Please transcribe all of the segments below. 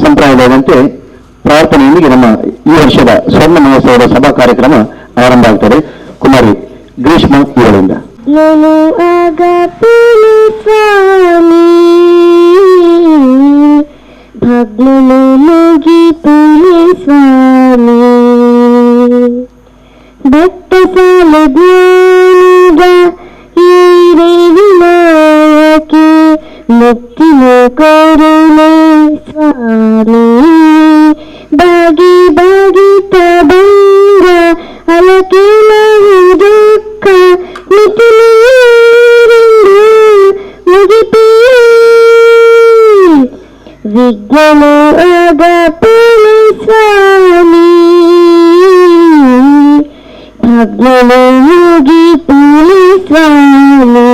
ಸಂಪ್ರದಾಯದಂತೆ ಪ್ರಾರ್ಥನೆಯೊಂದಿಗೆ ನಮ್ಮ ಈ ವರ್ಷದ ಸ್ವರ್ಣ ಮಹೋತ್ಸವದ ಸಭಾ ಕಾರ್ಯಕ್ರಮ ಆರಂಭ ಆಗ್ತದೆ. ಕುಮಾರಿ ಗ್ರೀಷ್ಮ ಇವರಿಂದ. ನಾನು ಆಗ ಸ್ವಾಮಿ ಭಗ್ನನು ಮುಗಿತು ಸ್ವಾಮಿ ಭಕ್ತ ಸಾಲದ ಈರೇ ವಿನಾಯಕಿ ಮುಕ್ತಿನ ಕರುಣೆ ಸ್ವಾಮಿ ಬಾಗಿ ಬಾಗಿತ ಬಂಗ ಅಲಕೆ ದುಃಖ ಮುಗಿಪಿ ವಿಜ್ಞಾನ ಆಗ ಸ್ವಾಮಿ ಭಗ್ನ ಮುಗಿಪಿ ಸ್ವಾಮಿ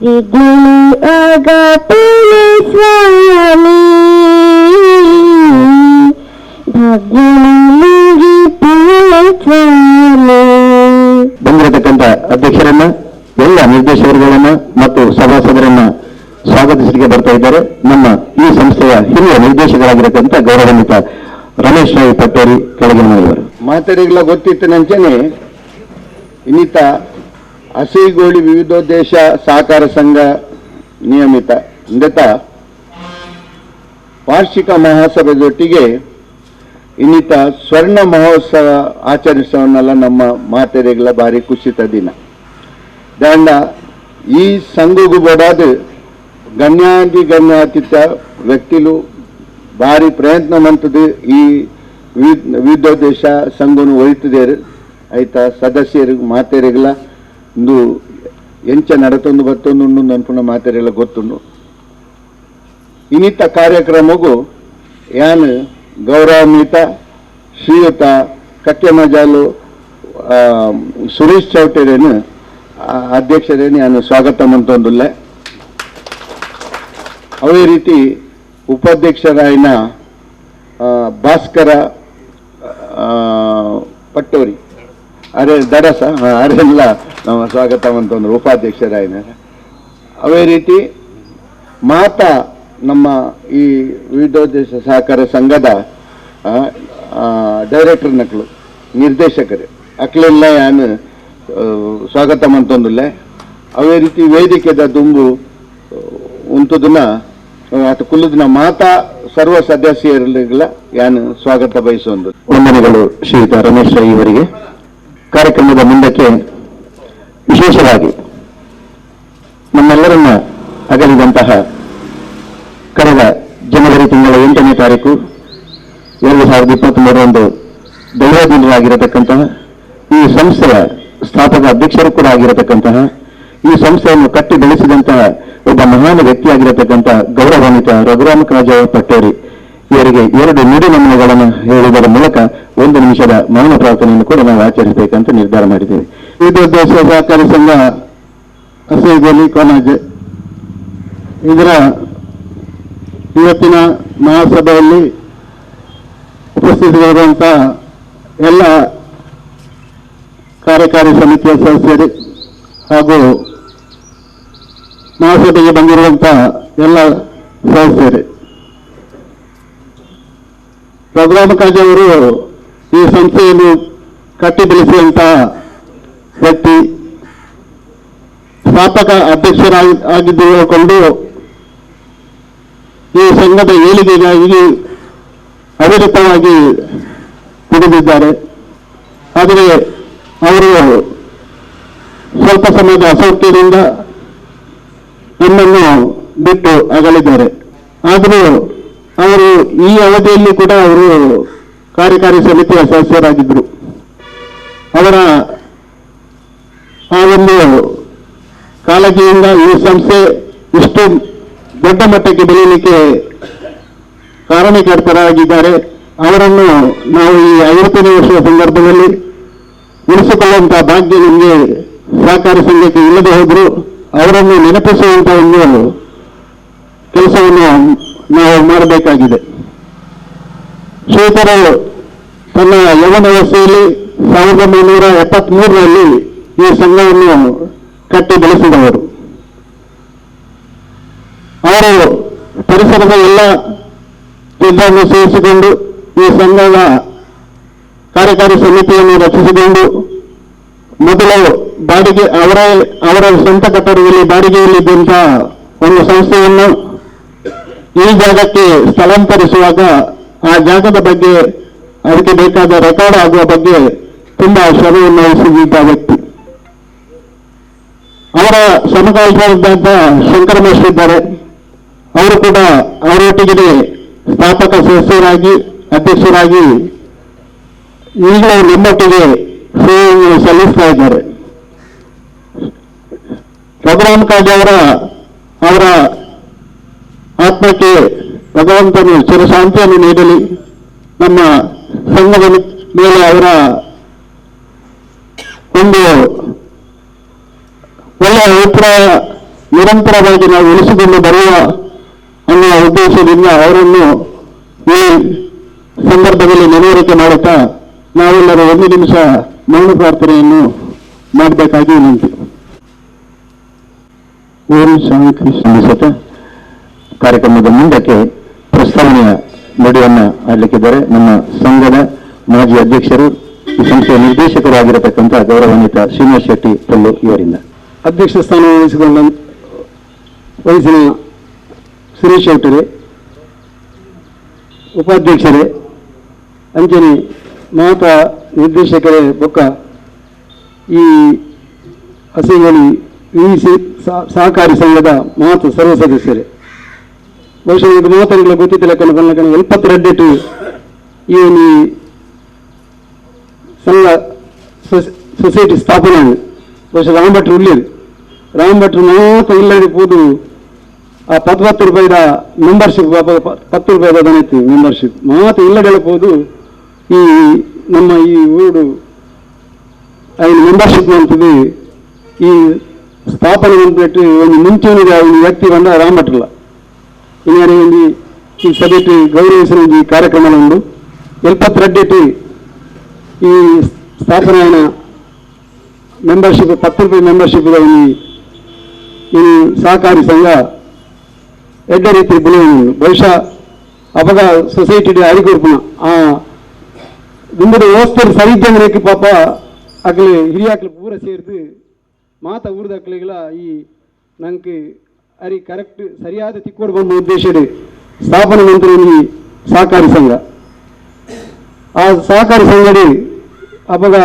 ವಿಜ್ಞಾನ ಆಗ ಸ್ವಾಮಿ ಬಂದಿರತಕ್ಕಂಥ ಅಧ್ಯಕ್ಷರನ್ನ, ಎಲ್ಲ ನಿರ್ದೇಶಕರುಗಳನ್ನ ಮತ್ತು ಸಭಾಸದರನ್ನ ಸ್ವಾಗತಿಸಲಿಕ್ಕೆ ಬರ್ತಾ ಇದ್ದಾರೆ. ನಮ್ಮ ಈ ಸಂಸ್ಥೆಯ ಹಿರಿಯ ನಿರ್ದೇಶಕರಾಗಿರತಕ್ಕಂಥ ಗೌರವಾನ್ವಿತ ರಮೇಶ್ ರಾಯ್ ಪಟ್ಟೇರಿ ಕೆಳಗಿನವರು. ಮಾತಾಡಿಗಳ ಗೊತ್ತಿತ್ತನಂಚನೆ ಇನ್ನಿತ ಹಸಿಗೋಳಿ ವಿವಿಧೋದ್ದೇಶ ಸಹಕಾರ ಸಂಘ ನಿಯಮಿತ ಇಂದತ ವಾರ್ಷಿಕ ಮಹಾಸಭೆಯೊಟ್ಟಿಗೆ ಇನ್ನಿತ ಸ್ವರ್ಣ ಮಹೋತ್ಸವ ಆಚರಿಸೋನಲ್ಲ ನಮ್ಮ ಮಾತೆರೆಗಳ ಭಾರಿ ಖುಷಿತ ದಿನ ದಾಂಡ ಈ ಸಂಘಗೂ ಬಡಾದ ಗಣ್ಯಾತಿಥ ವ್ಯಕ್ತಿಲು ಭಾರಿ ಪ್ರಯತ್ನ ಮಂತದ್ದು ಈ ವಿವಿಧೋದ್ದೇಶ ಸಂಘನು ಒಯ್ತದೇರು ಆಯ್ತ ಸದಸ್ಯರು ಮಾತೆರೆಗಳ ಒಂದು ಎಂಚ ನಡತೊಂದು ಬತ್ತೊಂದು ಅನ್ಪುಣ ಮಾತೆರೆಗಳ ಗೊತ್ತುಂಡು. ಇನ್ನಿತ ಕಾರ್ಯಕ್ರಮಗೂ ಯಾನ್ ಗೌರವಾನ್ವಿತ ಶ್ರೀಯುತ ಕಕ್ಕೆಮಜಾಲು ಸುರೇಶ್ ಚೌಟರೇನು ಅಧ್ಯಕ್ಷರೇನು ನಾನು ಸ್ವಾಗತ ಮಂತೊಂದುಲ್ಲೆ. ಅವೇ ರೀತಿ ಉಪಾಧ್ಯಕ್ಷರಾಯಿನ ಭಾಸ್ಕರ ಪಟ್ಟೋರಿ ಅರೆ ದಡಸ ಅರೆಲ್ಲ ನಮ್ಮ ಸ್ವಾಗತ ಮಂತಂದ್ರು ಉಪಾಧ್ಯಕ್ಷರಾಯಿನ. ಅವೇ ರೀತಿ ಮಾತಾ ನಮ್ಮ ಈ ವಿವಿಧೋದ್ದೇಶ ಸಹಕಾರ ಸಂಘದ ಡೈರೆಕ್ಟರ್ ನಕಲು ನಿರ್ದೇಶಕರು ಅಕ್ಲೆಲ್ಲ ಯಾನು ಸ್ವಾಗತ ಮಂತೊಂದುಲ್ಲೆ. ಅವೇ ರೀತಿ ವೇದಿಕೆದ ದುಂಬು ಉಂಟುದನ್ನ ಅತ ಕುಲ್ಲುದಿನ ಮಾತಾ ಸರ್ವ ಸದಸ್ಯರುಗಳ ಯಾನು ಸ್ವಾಗತ ಬಯಸೊಂದು. ವಂದನೆಗಳು ಶ್ರೀಯುತ ರಮೇಶ್ ರೈ ಇವರಿಗೆ. ಕಾರ್ಯಕ್ರಮದ ಮುಂದಕ್ಕೆ ವಿಶೇಷವಾಗಿ ನಮ್ಮೆಲ್ಲರನ್ನ ಅಗಲಿದಂತಹ ಕಳೆದ ಜನವರಿ ತಿಂಗಳ 8ನೇ ತಾರೀಕು 2023 ದೈವಾಧೀನರಾಗಿರತಕ್ಕಂತಹ ಈ ಸಂಸ್ಥೆಯ ಸ್ಥಾಪಕ ಅಧ್ಯಕ್ಷರು ಕೂಡ ಆಗಿರತಕ್ಕಂತಹ ಈ ಸಂಸ್ಥೆಯನ್ನು ಕಟ್ಟಿ ಬೆಳೆಸಿದಂತಹ ಒಬ್ಬ ಮಹಾನ್ ವ್ಯಕ್ತಿಯಾಗಿರತಕ್ಕಂತಹ ಗೌರವಾನ್ವಿತ ರಘುರಾಮರಾಜ ಪಟ್ಟೇರಿ ಇವರಿಗೆ 2 ನುಡಿನಮನಗಳನ್ನು ಹೇಳುವುದರ ಮೂಲಕ 1 ನಿಮಿಷದ ಮೌನ ಪ್ರಾರ್ಥನೆಯನ್ನು ಕೂಡ ನಾವು ಆಚರಿಸಬೇಕಂತ ನಿರ್ಧಾರ ಮಾಡಿದ್ದೇವೆ. ವಿವಿಧೋದ್ದೇಶ ಸಹಕಾರಿ ಸಂಘ ಹಸಿಗೋಲಿ ಕೊನಾಜೆ ಇದರ ಇವತ್ತಿನ ಮಹಾಸಭೆಯಲ್ಲಿ ಉಪಸ್ಥಿತರಿರುವಂತಹ ಎಲ್ಲ ಕಾರ್ಯಕಾರಿ ಸಮಿತಿಯ ಸದಸ್ಯರು ಹಾಗೂ ಮಹಾಸಭೆಗೆ ಬಂದಿರುವಂತಹ ಎಲ್ಲ ಸದಸ್ಯರು, ರಘುರಾಮರಾಜ್ ಅವರು ಈ ಸಂಸ್ಥೆಯನ್ನು ಕಟ್ಟಿ ಬೆಳೆಸಿದಂತಹ ವ್ಯಕ್ತಿ, ಸ್ಥಾಪಕ ಅಧ್ಯಕ್ಷರಾಗಿದ್ದುಕೊಂಡು ಈ ಸಂಘದ ಏಳಿಗೆಗಾಗಿ ಅವಿರತವಾಗಿ ದುಡಿದಿದ್ದಾರೆ. ಆದರೆ ಅವರು ಸ್ವಲ್ಪ ಸಮಯದ ಅಸೌಖ್ಯದಿಂದ ನಮ್ಮನ್ನು ಬಿಟ್ಟು ಅಗಲಿದ್ದಾರೆ. ಆದರೂ ಅವರು ಈ ಅವಧಿಯಲ್ಲಿ ಕೂಡ ಅವರು ಕಾರ್ಯಕಾರಿ ಸಮಿತಿಯ ಸದಸ್ಯರಾಗಿದ್ದರು. ಅವರ ಆ ಒಂದು ಕಾಳಜಿಯಿಂದ ಈ ಸಂಸ್ಥೆ ಇಷ್ಟು ದೊಡ್ಡ ಮಟ್ಟಕ್ಕೆ ಬೆಳೆಯಲಿಕ್ಕೆ ಕಾರಣಕರ್ತರಾಗಿದ್ದಾರೆ. ಅವರನ್ನು ನಾವು ಈ 50ನೇ ವರ್ಷದ ಸಂದರ್ಭದಲ್ಲಿ ಉಳಿಸಿಕೊಳ್ಳುವಂತಹ ಭಾಗ್ಯ ನಿಮಗೆ ಸಹಕಾರಿ ಸಂಘಕ್ಕೆ ಇಲ್ಲದೆ ಹೋದರೂ ಅವರನ್ನು ನೆನಪಿಸುವಂತಹ ಒಂದು ಕೆಲಸವನ್ನು ನಾವು ಮಾಡಬೇಕಾಗಿದೆ. ಶ್ರೀಧರರು ತನ್ನ ಯೌವನಾವಸ್ಥೆಯಲ್ಲಿ 1973ರಲ್ಲಿ ಈ ಸಂಘವನ್ನು ಕಟ್ಟಿ ಬೆಳೆಸಿದವರು. ಅವರು ಪರಿಸರದ ಎಲ್ಲ ಜನರನ್ನು ಸೇರಿಸಿಕೊಂಡು ಈ ಸಂಘದ ಕಾರ್ಯಕಾರಿ ಸಮಿತಿಯನ್ನು ರಚಿಸಿಕೊಂಡು ಮೊದಲು ಬಾಡಿಗೆ ಅವರ ಸ್ವಂತ ಕಟ್ಟಡದಲ್ಲಿ ಬಾಡಿಗೆಯಲ್ಲಿದ್ದಂತಹ ಒಂದು ಸಂಸ್ಥೆಯನ್ನು ಈ ಜಾಗಕ್ಕೆ ಸ್ಥಳಾಂತರಿಸುವಾಗ ಆ ಜಾಗದ ಬಗ್ಗೆ ಅದಕ್ಕೆ ಬೇಕಾದ ರೆಕಾರ್ಡ್ ಆಗುವ ಬಗ್ಗೆ ತುಂಬಾ ಶ್ರಮೆಯನ್ನು ವಹಿಸಿದ್ದ ವ್ಯಕ್ತಿ. ಅವರ ಸಮಕಾಲೀನರಾದಂಥ ಶಂಕರ ಮಾಸ್ಟರ್ ಇದ್ದಾರೆ. ಅವರು ಕೂಡ ಅವರೊಟ್ಟಿಗೆ ಸ್ಥಾಪಕ ಸದಸ್ಯರಾಗಿ ಅಧ್ಯಕ್ಷರಾಗಿ ಈಗಲೂ ನಮ್ಮೊಟ್ಟಿಗೆ ಸೇವೆಯನ್ನು ಸಲ್ಲಿಸ್ತಾ ಇದ್ದಾರೆ. ರಘುರಾಮ್ ಕಾಜ್ ಅವರ ಆತ್ಮಕ್ಕೆ ಭಗವಂತನು ಚಿರಶಾಂತಿಯನ್ನು ನೀಡಲಿ. ನಮ್ಮ ಸಂಘದ ಮೇಲೆ ಅವರ ಒಂದು ಒಳ್ಳೆಯ ಅಭಿಪ್ರಾಯ ನಿರಂತರವಾಗಿ ನಾವು ಉಳಿಸಿಕೊಂಡು ಬರುವ ಅನ್ನುವ ಉದ್ದೇಶದಿಂದ ಅವರನ್ನು ಈ ಸಂದರ್ಭದಲ್ಲಿ ನೆನವರಿಕೆ ಮಾಡುತ್ತಾ ನಾವೆಲ್ಲರೂ 1 ನಿಮಿಷ ಮೌನ ಪ್ರಾರ್ಥನೆಯನ್ನು ಮಾಡಬೇಕಾಗಿ ವಿನಂತಿ. ಓಂ ಶಾಂತಿ ಸಂಧಿಸುತ್ತ ಕಾರ್ಯಕ್ರಮದ ಮುಂದಕ್ಕೆ ಪ್ರಸ್ತಾವನೆಯ ನುಡಿಯನ್ನು ಆಡಲಿಕ್ಕಿದ್ದಾರೆ ನಮ್ಮ ಸಂಘದ ಮಾಜಿ ಅಧ್ಯಕ್ಷರು ಈ ಸಂಸ್ಥೆಯ ನಿರ್ದೇಶಕರು ಆಗಿರತಕ್ಕಂಥ ಗೌರವಾನ್ವಿತ ಶ್ರೀನಿವಾಸ್ ಶೆಟ್ಟಿ ಪಲ್ಲು ಇವರಿಂದ. ಅಧ್ಯಕ್ಷ ಸ್ಥಾನ ವಹಿಸಿನ ಸುರೇಶ್ ಶೆಟ್ಟರೆ, ಉಪಾಧ್ಯಕ್ಷರೇ, ಅಂಜನಿ ಮಾತ ನಿರ್ದೇಶಕರೇ, ಬೊಕ್ಕ ಈ ಹಸಿಗಳಿ ವಿಸಿ ಸಹಕಾರಿ ಸಂಘದ ಮಾತು ಸರ್ವ ಸದಸ್ಯರೇ, ಬಹುಶಃ ಇದು ಮಾತುಗಳ ಗೊತ್ತಿದ್ದಿಲ್ಲ ಕಣಕಣ 72 ಈ ಒಂದು ಸಂಘ ಸೊಸೈಟಿ ಸ್ಥಾಪನೆ ಬಹುಶಃ ರಾಮಭಟ್ರು ಉಳ್ಳೇದು. ರಾಮಭಟ್ರು ಮಾತ್ರ ಇಲ್ಲದೆ ಪೋದು ಆ 10 ರೂಪಾಯಿದ ಮೆಂಬರ್ಶಿಪ್ 10 ರೂಪಾಯಿದ ದನೈತಿ ಮೆಂಬರ್ಶಿಪ್ ಮಾತ್ರ ಇಲ್ಲದೆಲ್ಲ ಪೋದು ಈ ನಮ್ಮ ಈ ಊರು ಐದು ಮೆಂಬರ್ಶಿಪ್ ಅಂತದ್ದು ಈ ಸ್ಥಾಪನೆ ಅಂದ್ಬಿಟ್ಟು ಒಂದು ಮುಂಚೂಣಿದ ಒಂದು ವ್ಯಕ್ತಿ ಬಂದ ರಾಮಭಟ್ರಲ್ಲ ಇನ್ನೇನು ಒಂದು ಈ ಸಭೆಟ್ಟು ಗೌರವಿಸಿನ ಒಂದು ಕಾರ್ಯಕ್ರಮ ಉಂಟು 72 ಈ ಸ್ಥಾಪನೆಯ ಮೆಂಬರ್ಶಿಪ್ 10 ರೂಪಾಯಿ ಮೆಂಬರ್ಶಿಪ್ ಈ ಸಹಕಾರಿ ಸಂಘ ಎಡ್ಡ ರೀತಿ ಬೆಳೆಯುವುದು ಬಹುಶಃ ಅವಾಗ ಸೊಸೈಟಿ ಅರಿಕೊರ್ಪಣ ಆ ದುಂಬದ ವ್ಯವಸ್ಥೆ ಸರಿ ಇದ್ದಂಗೆ ಪಾಪ ಅಕ್ಲೆ ಹಿರಿಯಾಕ್ಲು ಪೂರ ಸೇರಿದು ಮಾತ ಊರದ ಅಕ್ಲಿಗಳ ಈ ನಂಗೆ ಅರಿ ಕರೆಕ್ಟ್ ಸರಿಯಾದ ತಿಕ್ಕೋಡು ಬಂದ ಉದ್ದೇಶದ ಸ್ಥಾಪನೆ ಮಂತ್ರಿ ಸಹಕಾರಿ ಸಂಘ ಆ ಸಹಕಾರಿ ಸಂಘಡಿ ಅವಾಗ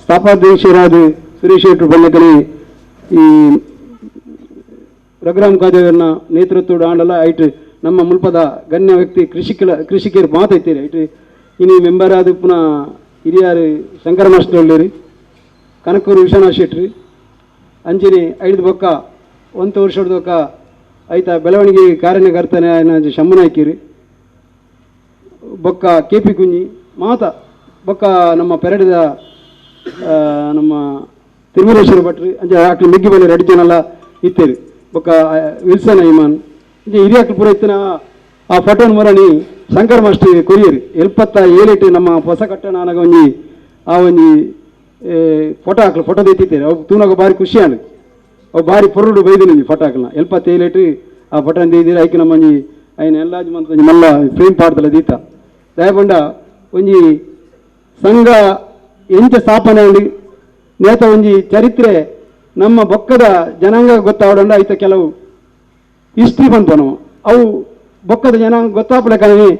ಸ್ಥಾಪಾಧ್ಯಕ್ಷರಾದ ಸುರೇಶ್ ಶೆಟ್ಟರು ಬಲ್ಲಕಲಿ ಈ ರಘುರಾಮ್ ಕಾಜವರನ್ನ ನೇತೃತ್ವದ ಆಂಡಲ ಐಟ್ ನಮ್ಮ ಮುಲ್ಪದ ಗಣ್ಯ ವ್ಯಕ್ತಿ ಕೃಷಿಕರು ಮಾತೈತೀರಿ ಐಟ್ ಇನ್ನು ಮೆಂಬರ್ ಆದ ಪುನಃ ಹಿರಿಯರು ಶಂಕರ ಮಾಸ್ಟರ್ ಒಳ್ಳೆರಿ ಕನಕೂರು ವಿಶ್ವನಾಥ್ ಶೆಟ್ರಿ ಅಂಜನಿ 5 ಬೊಕ್ಕ 1 ವರ್ಷದ ಬೊಕ್ಕ ಆಯ್ತಾ ಬೆಳವಣಿಗೆ ಕಾರ್ಯಕರ್ತನೆ ಶಂಭು ಹಾಕಿರಿ ಬೊಕ್ಕ ಕೆ ಪಿ ಕುಂಜಿ ಮಾತ ಬೊಕ್ಕ ನಮ್ಮ ಪೆರಡಿದ ನಮ್ಮ ತಿರುಮಲೇಶ್ವರ ಭಟ್ರು ಅಂಜ ಆಕ್ಲಿ ಮಿಗ್ಗಿ ಬಲ್ಲಿ 2 ಜನ ಇತ್ತೇರಿ ಬೊಕ್ಕ ವಿಲ್ಸನ್ ಐಮಾನ್ ಇಂಜ ಹಿರಿಯಾಕ್ಲು ಪೂರ ಇತ್ತಿನ ಆ ಫೋಟೋನ್ ಮೊರಣಿ ಶಂಕರ್ ಮಾಸ್ಟರ್ ಕೊರಿಯರಿ 77 ನಮ್ಮ ಹೊಸ ಕಟ್ಟಣ ನನಗ ಒಂಜಿ ಆ ಒಂಜಿ ಫೋಟೋ ಹಾಕ್ಲು ಫೋಟೋ ತೆತ್ತಿತ್ತೇರಿ ಅವು ತೂನಾಗ ಭಾರಿ ಖುಷಿ ಆಂಡ್ ಅವು ಭಾರಿ ಪೊರುಡು ಬೈದಿನಿ ಫೋಟೋ ಹಾಕ್ಲ 77 ಆ ಫೋಟೋ ತೆಗೆದಿರಿ ಐಕೆ ನಮ್ಮ ಒಂಜಿ ಐನ ಎಲ್ಲಾಜ್ ಮಂತ್ ಒಂಜಿ ಮಲ್ಲ ಫ್ರೇಮ್ ಪಾಡ್ದಲ್ಲ ದೀತ ದಯಪಂಡ ಒಂಜಿ ಸಂಘ ಎಂಚ ಸ್ಥಾಪನೆ ಉಂಡು ನೇತ ಒಂಜಿ ಚರಿತ್ರೆ ನಮ್ಮ ಬೊಕ್ಕದ ಜನಾಂಗ ಗೊತ್ತಾವಡಂಡ ಐತ ಕೆಲವು ಹಿಸ್ಟ್ರಿ ಬಂತು ನಾವು ಅವು ಬೊಕ್ಕದ ಜನಾಂಗ ಗೊತ್ತಾಪಲೆ ಕಾರಣಿ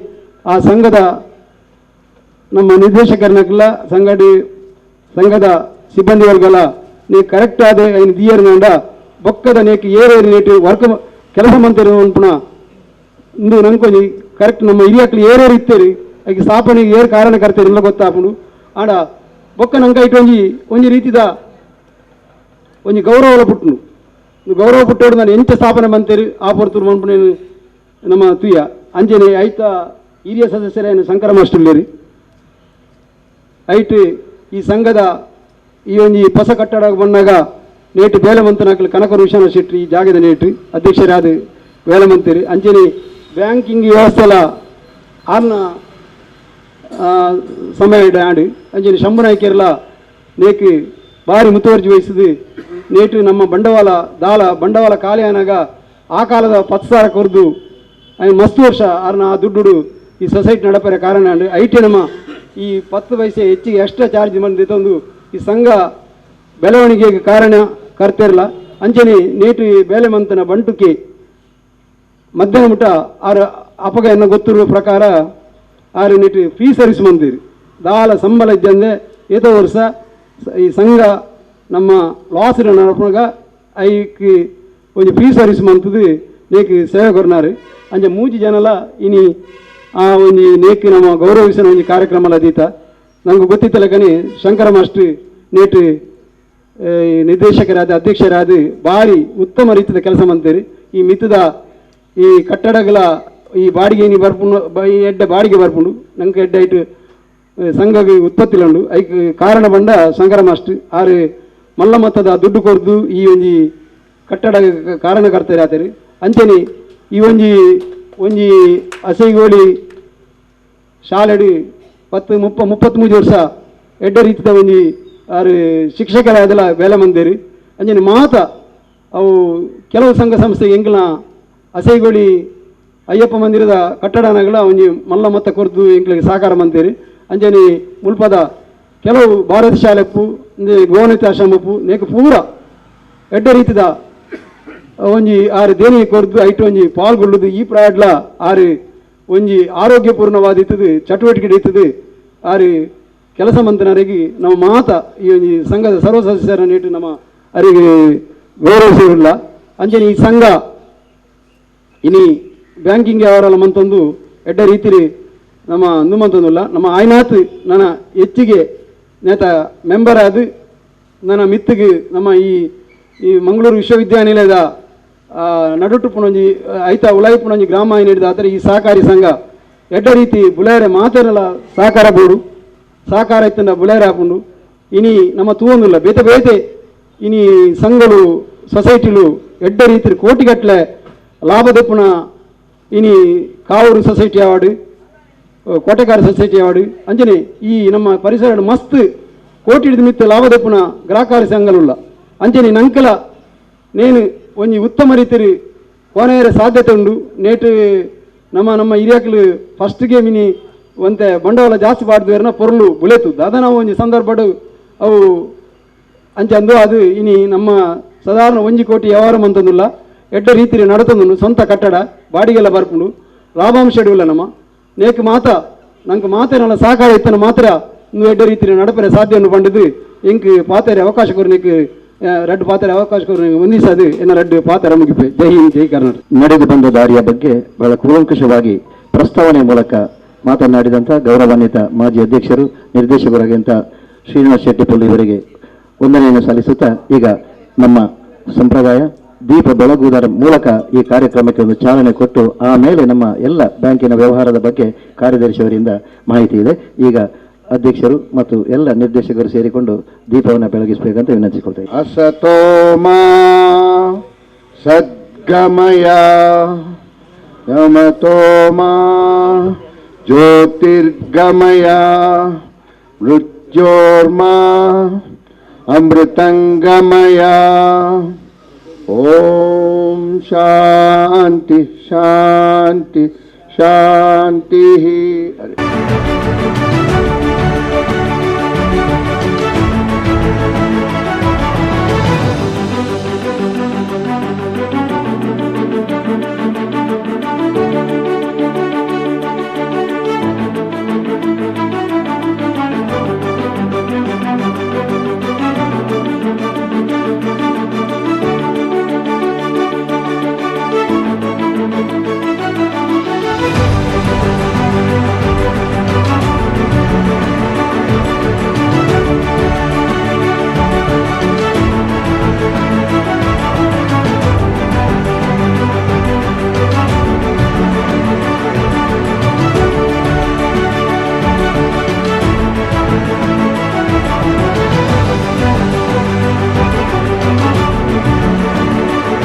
ಆ ಸಂಘದ ನಮ್ಮ ನಿರ್ದೇಶಕರನ್ನಲ್ಲ ಸಂಘದ ಸಿಬ್ಬಂದಿ ವರ್ಗಲ ನೀ ಕರೆಕ್ಟ್ ಆದ ಐನು ದಿಯರ್ನಂಡ ಬೊಕ್ಕದ ನೇಕು ಏರೇರಿ ನೇಟು ವರ್ಕ್ ಕೆಲಸ ಮಂತಿರೋ ಪುನಃ ಇಂದು ನಂಗೆ ಕರೆಕ್ಟ್ ನಮ್ಮ ಹಿರಿಯಕ್ಲು ಏರೇರಿ ಇತ್ತೇರಿ ಅದಕ್ಕೆ ಸ್ಥಾಪನೆಗೆ ಏರು ಕಾರಣಕರ್ತೇರಿ ಎಲ್ಲ ಗೊತ್ತಾಪುಂಡು ಆಡ ಬೊಕ್ಕ ನಂಗೆ ಇಟ್ಟು ಒಂಜಿ ರೀತಿದ ಒಂಜಿ ಗೌರವ ಪುಟ್ಟನು ಗೌರವ ಪುಟ್ಟೋಡು ನಾನು ಎಂಚ ಸ್ಥಾಪನೆ ಬಂತೇರಿ ಆ ಪೊರ್ತರು ಮನ್ಪುಣೇನು ನಮ್ಮ ತುಯ್ಯ ಅಂಜನೆ ಐತ ಹಿರಿಯ ಸದಸ್ಯರೇನು ಶಂಕರ ಮಾಸ್ಟರ್ಲೇರಿ ಐಟ್ ಈ ಸಂಘದ ಈ ಒಂದು ಹೊಸ ಕಟ್ಟಡ ಬಂದಾಗ ನೇಟು ಬೇಲಮಂತನಾಕಲು ಕನಕರು ವಿಶ್ವನಾಥ್ ಶೆಟ್ಟಿ ಈ ಜಾಗದ ನೇಟು ಅಧ್ಯಕ್ಷರಾದ ಬೇಲಮಂತಿರಿ ಅಂಜನಿ ಬ್ಯಾಂಕಿಂಗ್ ವ್ಯವಸ್ಥೆಲ ಆರ್ನ ಸಮಯ ಆಡು ಅಂಜನಿ ಶಂಭು ನಾಯ್ಕರ್ಲ ನೇಕು ಭಾರಿ ಮುತುವರ್ಜಿ ವಹಿಸಿದು ನೇಟು ನಮ್ಮ ಬಂಡವಾಳ ಖಾಲಿ ಆನಾಗ ಆ ಕಾಲದ 10,000 ಕೊರ್ದು ಮಸ್ತ್ ವರ್ಷ ಆರ್ನ ಆ ದುಡ್ಡು ಈ ಸೊಸೈಟಿ ನಡಪರ ಕಾರಣ ಐಟಿ ನಮ್ಮ ಈ 10 ಪೈಸೆ ಹೆಚ್ಚಿಗೆ ಎಕ್ಸ್ಟ್ರಾ ಚಾರ್ಜ್ ಬಂದಿತ್ತೊಂದು ಈ ಸಂಘ ಬೆಳವಣಿಗೆಗೆ ಕಾರಣ ಕರ್ತಿರಲ್ಲ ಅಂಚನೆ ನೇಟು ಬೇಲೆ ಮಂತನ ಬಂಟುಕ್ಕೆ ಮಧ್ಯಾಹ್ನ ಮುಟ್ಟ ಆರ ಅಪಗ ಎನ್ನ ಗೊತ್ತಿರುವ ಪ್ರಕಾರ ಆರು ನೇಟು ಫ್ರೀ ಸರ್ವಿಸ್ ಮಂದಿರಿ ದಾಲ ಸಂಬಳ ಇದ್ದಂದೆ ಏತೋ ವರ್ಷ ಈ ಸಂಘ ನಮ್ಮ ಲಾಸ್ ನಡಪಗ ಐಕ್ ಒಂದು ಫ್ರೀ ಸರ್ವಿಸ್ ಮಂತದು ನೇಕ್ ಸೇವೆ ಕೊರ್ನಾರು ಅಂಚ ಮೂಜಿ ಜನಲ ಇನಿ ಆ ಒಂದು ನೇಕ್ ನಮ್ಮ ಗೌರವಿಸಿನ ಒಂದು ಕಾರ್ಯಕ್ರಮ ಅದೀತ ನಂಗೆ ಗೊತ್ತಿತ್ತಲ್ಲ ಕನಿ ಶಂಕರ ಮಾಸ್ಟ್ರು ನೇಟು ನಿರ್ದೇಶಕರಾದ ಅಧ್ಯಕ್ಷರಾದ ಭಾರಿ ಉತ್ತಮ ರೀತಿಯ ಕೆಲಸ ಮಾಡ್ತೀರಿ ಈ ಮಿತ್ತದ ಈ ಕಟ್ಟಡಗಳ ಈ ಬಾಡಿಗೆ ನೀ ಬರ್ಪುಂಡು ಈ ಎಡ್ಡೆ ಬಾಡಿಗೆ ಬರ್ಪುಂಡು ನಂಗೆ ಎಡ್ಡೆ ಐಟು ಸಂಘಗೆ ಉತ್ಪತ್ತಿಲಂಡು ಐಕ್ ಕಾರಣ ಬಂಡ ಶಂಕರ ಮಾಸ್ಟ್ರು ಆರು ಮಲ್ಲಮತ್ತದ ದುಡ್ಡು ಕೊರ್ದು ಈ ಒಂದು ಕಟ್ಟಡ ಕಾರಣಕರ್ತರು ಆತರು ಅಂಚನೆ ಈ ಒಂಜಿ ಅಸೈಗೋಳಿ ಶಾಲೆಡು 33 ವರ್ಷ ಎಡ್ಡ ರೀತಿಯ ಒಂದು ಆರು ಶಿಕ್ಷಕರಾದಲ್ಲ ಬೇಲೆ ಮಂದಿರು ಅಂಜನೆ ಮಾತ ಅವು ಕೆಲವು ಸಂಘ ಸಂಸ್ಥೆ ಎಂಗ್ಲ ಅಸೈಗೋಳಿ ಅಯ್ಯಪ್ಪ ಮಂದಿರದ ಕಟ್ಟಡನಗಳ ಒಂಜಿ ಮಲ್ಲ ಮತ್ತ ಕೊರ್ದು ಎಂಗ್ಲಿಗೆ ಸಹಕಾರ ಮಂದಿರು ಅಂಜನೆ ಮುಲ್ಪದ ಕೆಲವು ಭಾರತ ಶಾಲೆಪ್ಪು ಗೋವನಿತಾಶ್ರಮಪ್ಪು ನೇಕ ಪೂರ ಎಡ್ಡ ರೀತಿದ ಒಂಜಿ ಆರು ದೇನಿ ಕೊರ್ದು ಐಟು ಒಂಜಿ ಪಾಲ್ಗೊಳ್ಳುದು ಈ ಪ್ರಾಯಡ್ಲ ಆರು ಒಂಜಿ ಆರೋಗ್ಯಪೂರ್ಣವಾದಿತ್ತದು ಚಟುವಟಿಕೆ ಇತ್ತದು ಆರು ಕೆಲಸ ಮಂತನರಿಗೆ ನಮ್ಮ ಮಾತ ಈ ಒಂದು ಸಂಘದ ಸರ್ವ ಸದಸ್ಯರ ನೇಟು ನಮ್ಮ ಅವರಿಗೆ ಗೌರವಿಸಿರಲ್ಲ ಅಂಚನೆ ಈ ಸಂಘ ಇನಿ ಬ್ಯಾಂಕಿಂಗ್ ವ್ಯವಹಾರ ಮಂತೊಂದು ಎಡ್ಡ ರೀತಿ ನಮ್ಮ ಅಂದುಮಂತೊಂದಿಲ್ಲ ನಮ್ಮ ಆಯ್ನಾತ್ ನನ್ನ ಹೆಚ್ಚಿಗೆ ನೇತ ಮೆಂಬರ್ ಆದ ನನ್ನ ಮಿತ್ತಿಗೆ ನಮ್ಮ ಈ ಮಂಗಳೂರು ವಿಶ್ವವಿದ್ಯಾನಿಲಯದ ನಡುಟುಪುಣಂಜಿ ಐತ ಉಳಾಯಿಪುಣಂಜಿ ಗ್ರಾಮ ಏನಿಡಿದ ಆದರೆ ಈ ಸಹಕಾರಿ ಸಂಘ ಎಡ್ಡ ರೀತಿ ಬುಳೇರೆ ಮಾತೇನಲ್ಲ ಸಹಕಾರ ಬೋಡು ಸಹಕಾರ ಇತ್ತಂಡ ಬುಳೇರೆ ಹಾಕೊಂಡು ಇನಿ ನಮ್ಮ ತೂವೊಂದಿಲ್ಲ ಬೇತೆ ಬೇತೆ ಇನಿ ಸಂಘಗಳು ಸೊಸೈಟಿಲು ಎಡ್ಡ ರೀತಿ ಕೋಟಿಗಟ್ಟಲೆ ಲಾಭ ದೆಪ್ಪುನ ಇನಿ Kavoor society award Kotekar society award ಅಂಜನೆ ಈ ನಮ್ಮ ಪರಿಸರ ಮಸ್ತ್ ಕೋಟಿ ನಿಮಿತ್ತ ಲಾಭ ದೆಪ್ಪುನ ಗ್ರಾಹಕಾರಿ ಸಂಘలుಲ್ಲ ಅಂಜನೆ ನಂಕಲ ನೇನು ಒಂಜಿ ಉತ್ತಮ ರೀತಿ ಕೊನೆಯ ಸಾಧ್ಯತೆ ಉಂಡು ನೇಟು ನಮ್ಮ ಹಿರಿಯಕಲು ಫಸ್ಟ್ಗೆ ಮಿನಿ ಒಂತೆ ಬಂಡವಾಳ ಜಾಸ್ತಿ ಪಾಡ್ದು ಪೊರ್ಲು ಬುಳೆತು ದಾದ ನಾವು ಒಂಜಿ ಸಂದರ್ಭಡು ಅವು ಅಂಚಂದು ಅದು ಇನಿ ನಮ್ಮ ಸಾಧಾರಣ 1 ಕೋಟಿ ವ್ಯವಹಾರ ಮಂತಂದುಲ್ಲ ಎಡ್ಡ ರೀತಿ ನಡತಂದು ಸ್ವಂತ ಕಟ್ಟಡ ಬಾಡಿಗೆಲ್ಲ ಬರ್ಪುಂಡು ಲಾಭಾಂಶ ಇಲ್ಲ ನಮ್ಮ ನೇಕ್ ಮಾತ ನಂಗೆ ಮಾತೇನಲ್ಲ ಸಹಕಾರ ಇತ್ತನ ಮಾತ್ರ ಇನ್ನು ಎಡ್ಡ ರೀತಿ ನಡಪರೆ ಸಾಧ್ಯವನ್ನು ಪಂಡದು ಎಂಕ್ ಪಾತೇರೆ ಅವಕಾಶ ಕೊರ್ನಿಕ್ ರಡ್ಡು ಪಾತ್ರೆ ಅವಕಾಶ ಹೊಂದಿಸದು ಎನ್ನ ರಡ್ಡು ಪಾತ್ರ ಮುಗಿಪೆ. ಜೈ ಹಿಂದ್, ಜೈ ಕರ್ನಾಟಕ. ನಡೆದು ಬಂದ ದಾರಿಯ ಬಗ್ಗೆ ಬಹಳ ಕೂಲಂಕಷವಾಗಿ ಪ್ರಸ್ತಾವನೆ ಮೂಲಕ ಮಾತನಾಡಿದಂಥ ಗೌರವಾನ್ವಿತ ಮಾಜಿ ಅಧ್ಯಕ್ಷರು ನಿರ್ದೇಶಕರಾಗಿದ್ದಂಥ ಶ್ರೀನಿವಾಸ್ ಶೆಟ್ಟಿಪುಳ್ಳಿ ಇವರಿಗೆ ವಂದನೆಯನ್ನು ಸಲ್ಲಿಸುತ್ತಾ ಈಗ ನಮ್ಮ ಸಂಪ್ರದಾಯ ದೀಪ ಬೆಳಗುವುದರ ಮೂಲಕ ಈ ಕಾರ್ಯಕ್ರಮಕ್ಕೆ ಒಂದು ಚಾಲನೆ ಕೊಟ್ಟು ಆಮೇಲೆ ನಮ್ಮ ಎಲ್ಲ ಬ್ಯಾಂಕಿನ ವ್ಯವಹಾರದ ಬಗ್ಗೆ ಕಾರ್ಯದರ್ಶಿಯವರಿಂದ ಮಾಹಿತಿ ಇದೆ. ಈಗ ಅಧ್ಯಕ್ಷರು ಮತ್ತು ಎಲ್ಲ ನಿರ್ದೇಶಕರು ಸೇರಿಕೊಂಡು ದೀಪವನ್ನು ಬೆಳಗಿಸಬೇಕಂತ ವಿನಂತಿಸಿಕೊಳ್ತೇವೆ. ಅಸತೋಮಾ ಸದ್ಗಮಯ ಯಮತೋಮಾ ಜ್ಯೋತಿರ್ಗಮಯ ಮೃತ್ಯೋರ್ಮಾ ಅಮೃತಂಗಮಯ. ಓಂ ಶಾಂತಿ ಶಾಂತಿ ಶಾಂತಿ.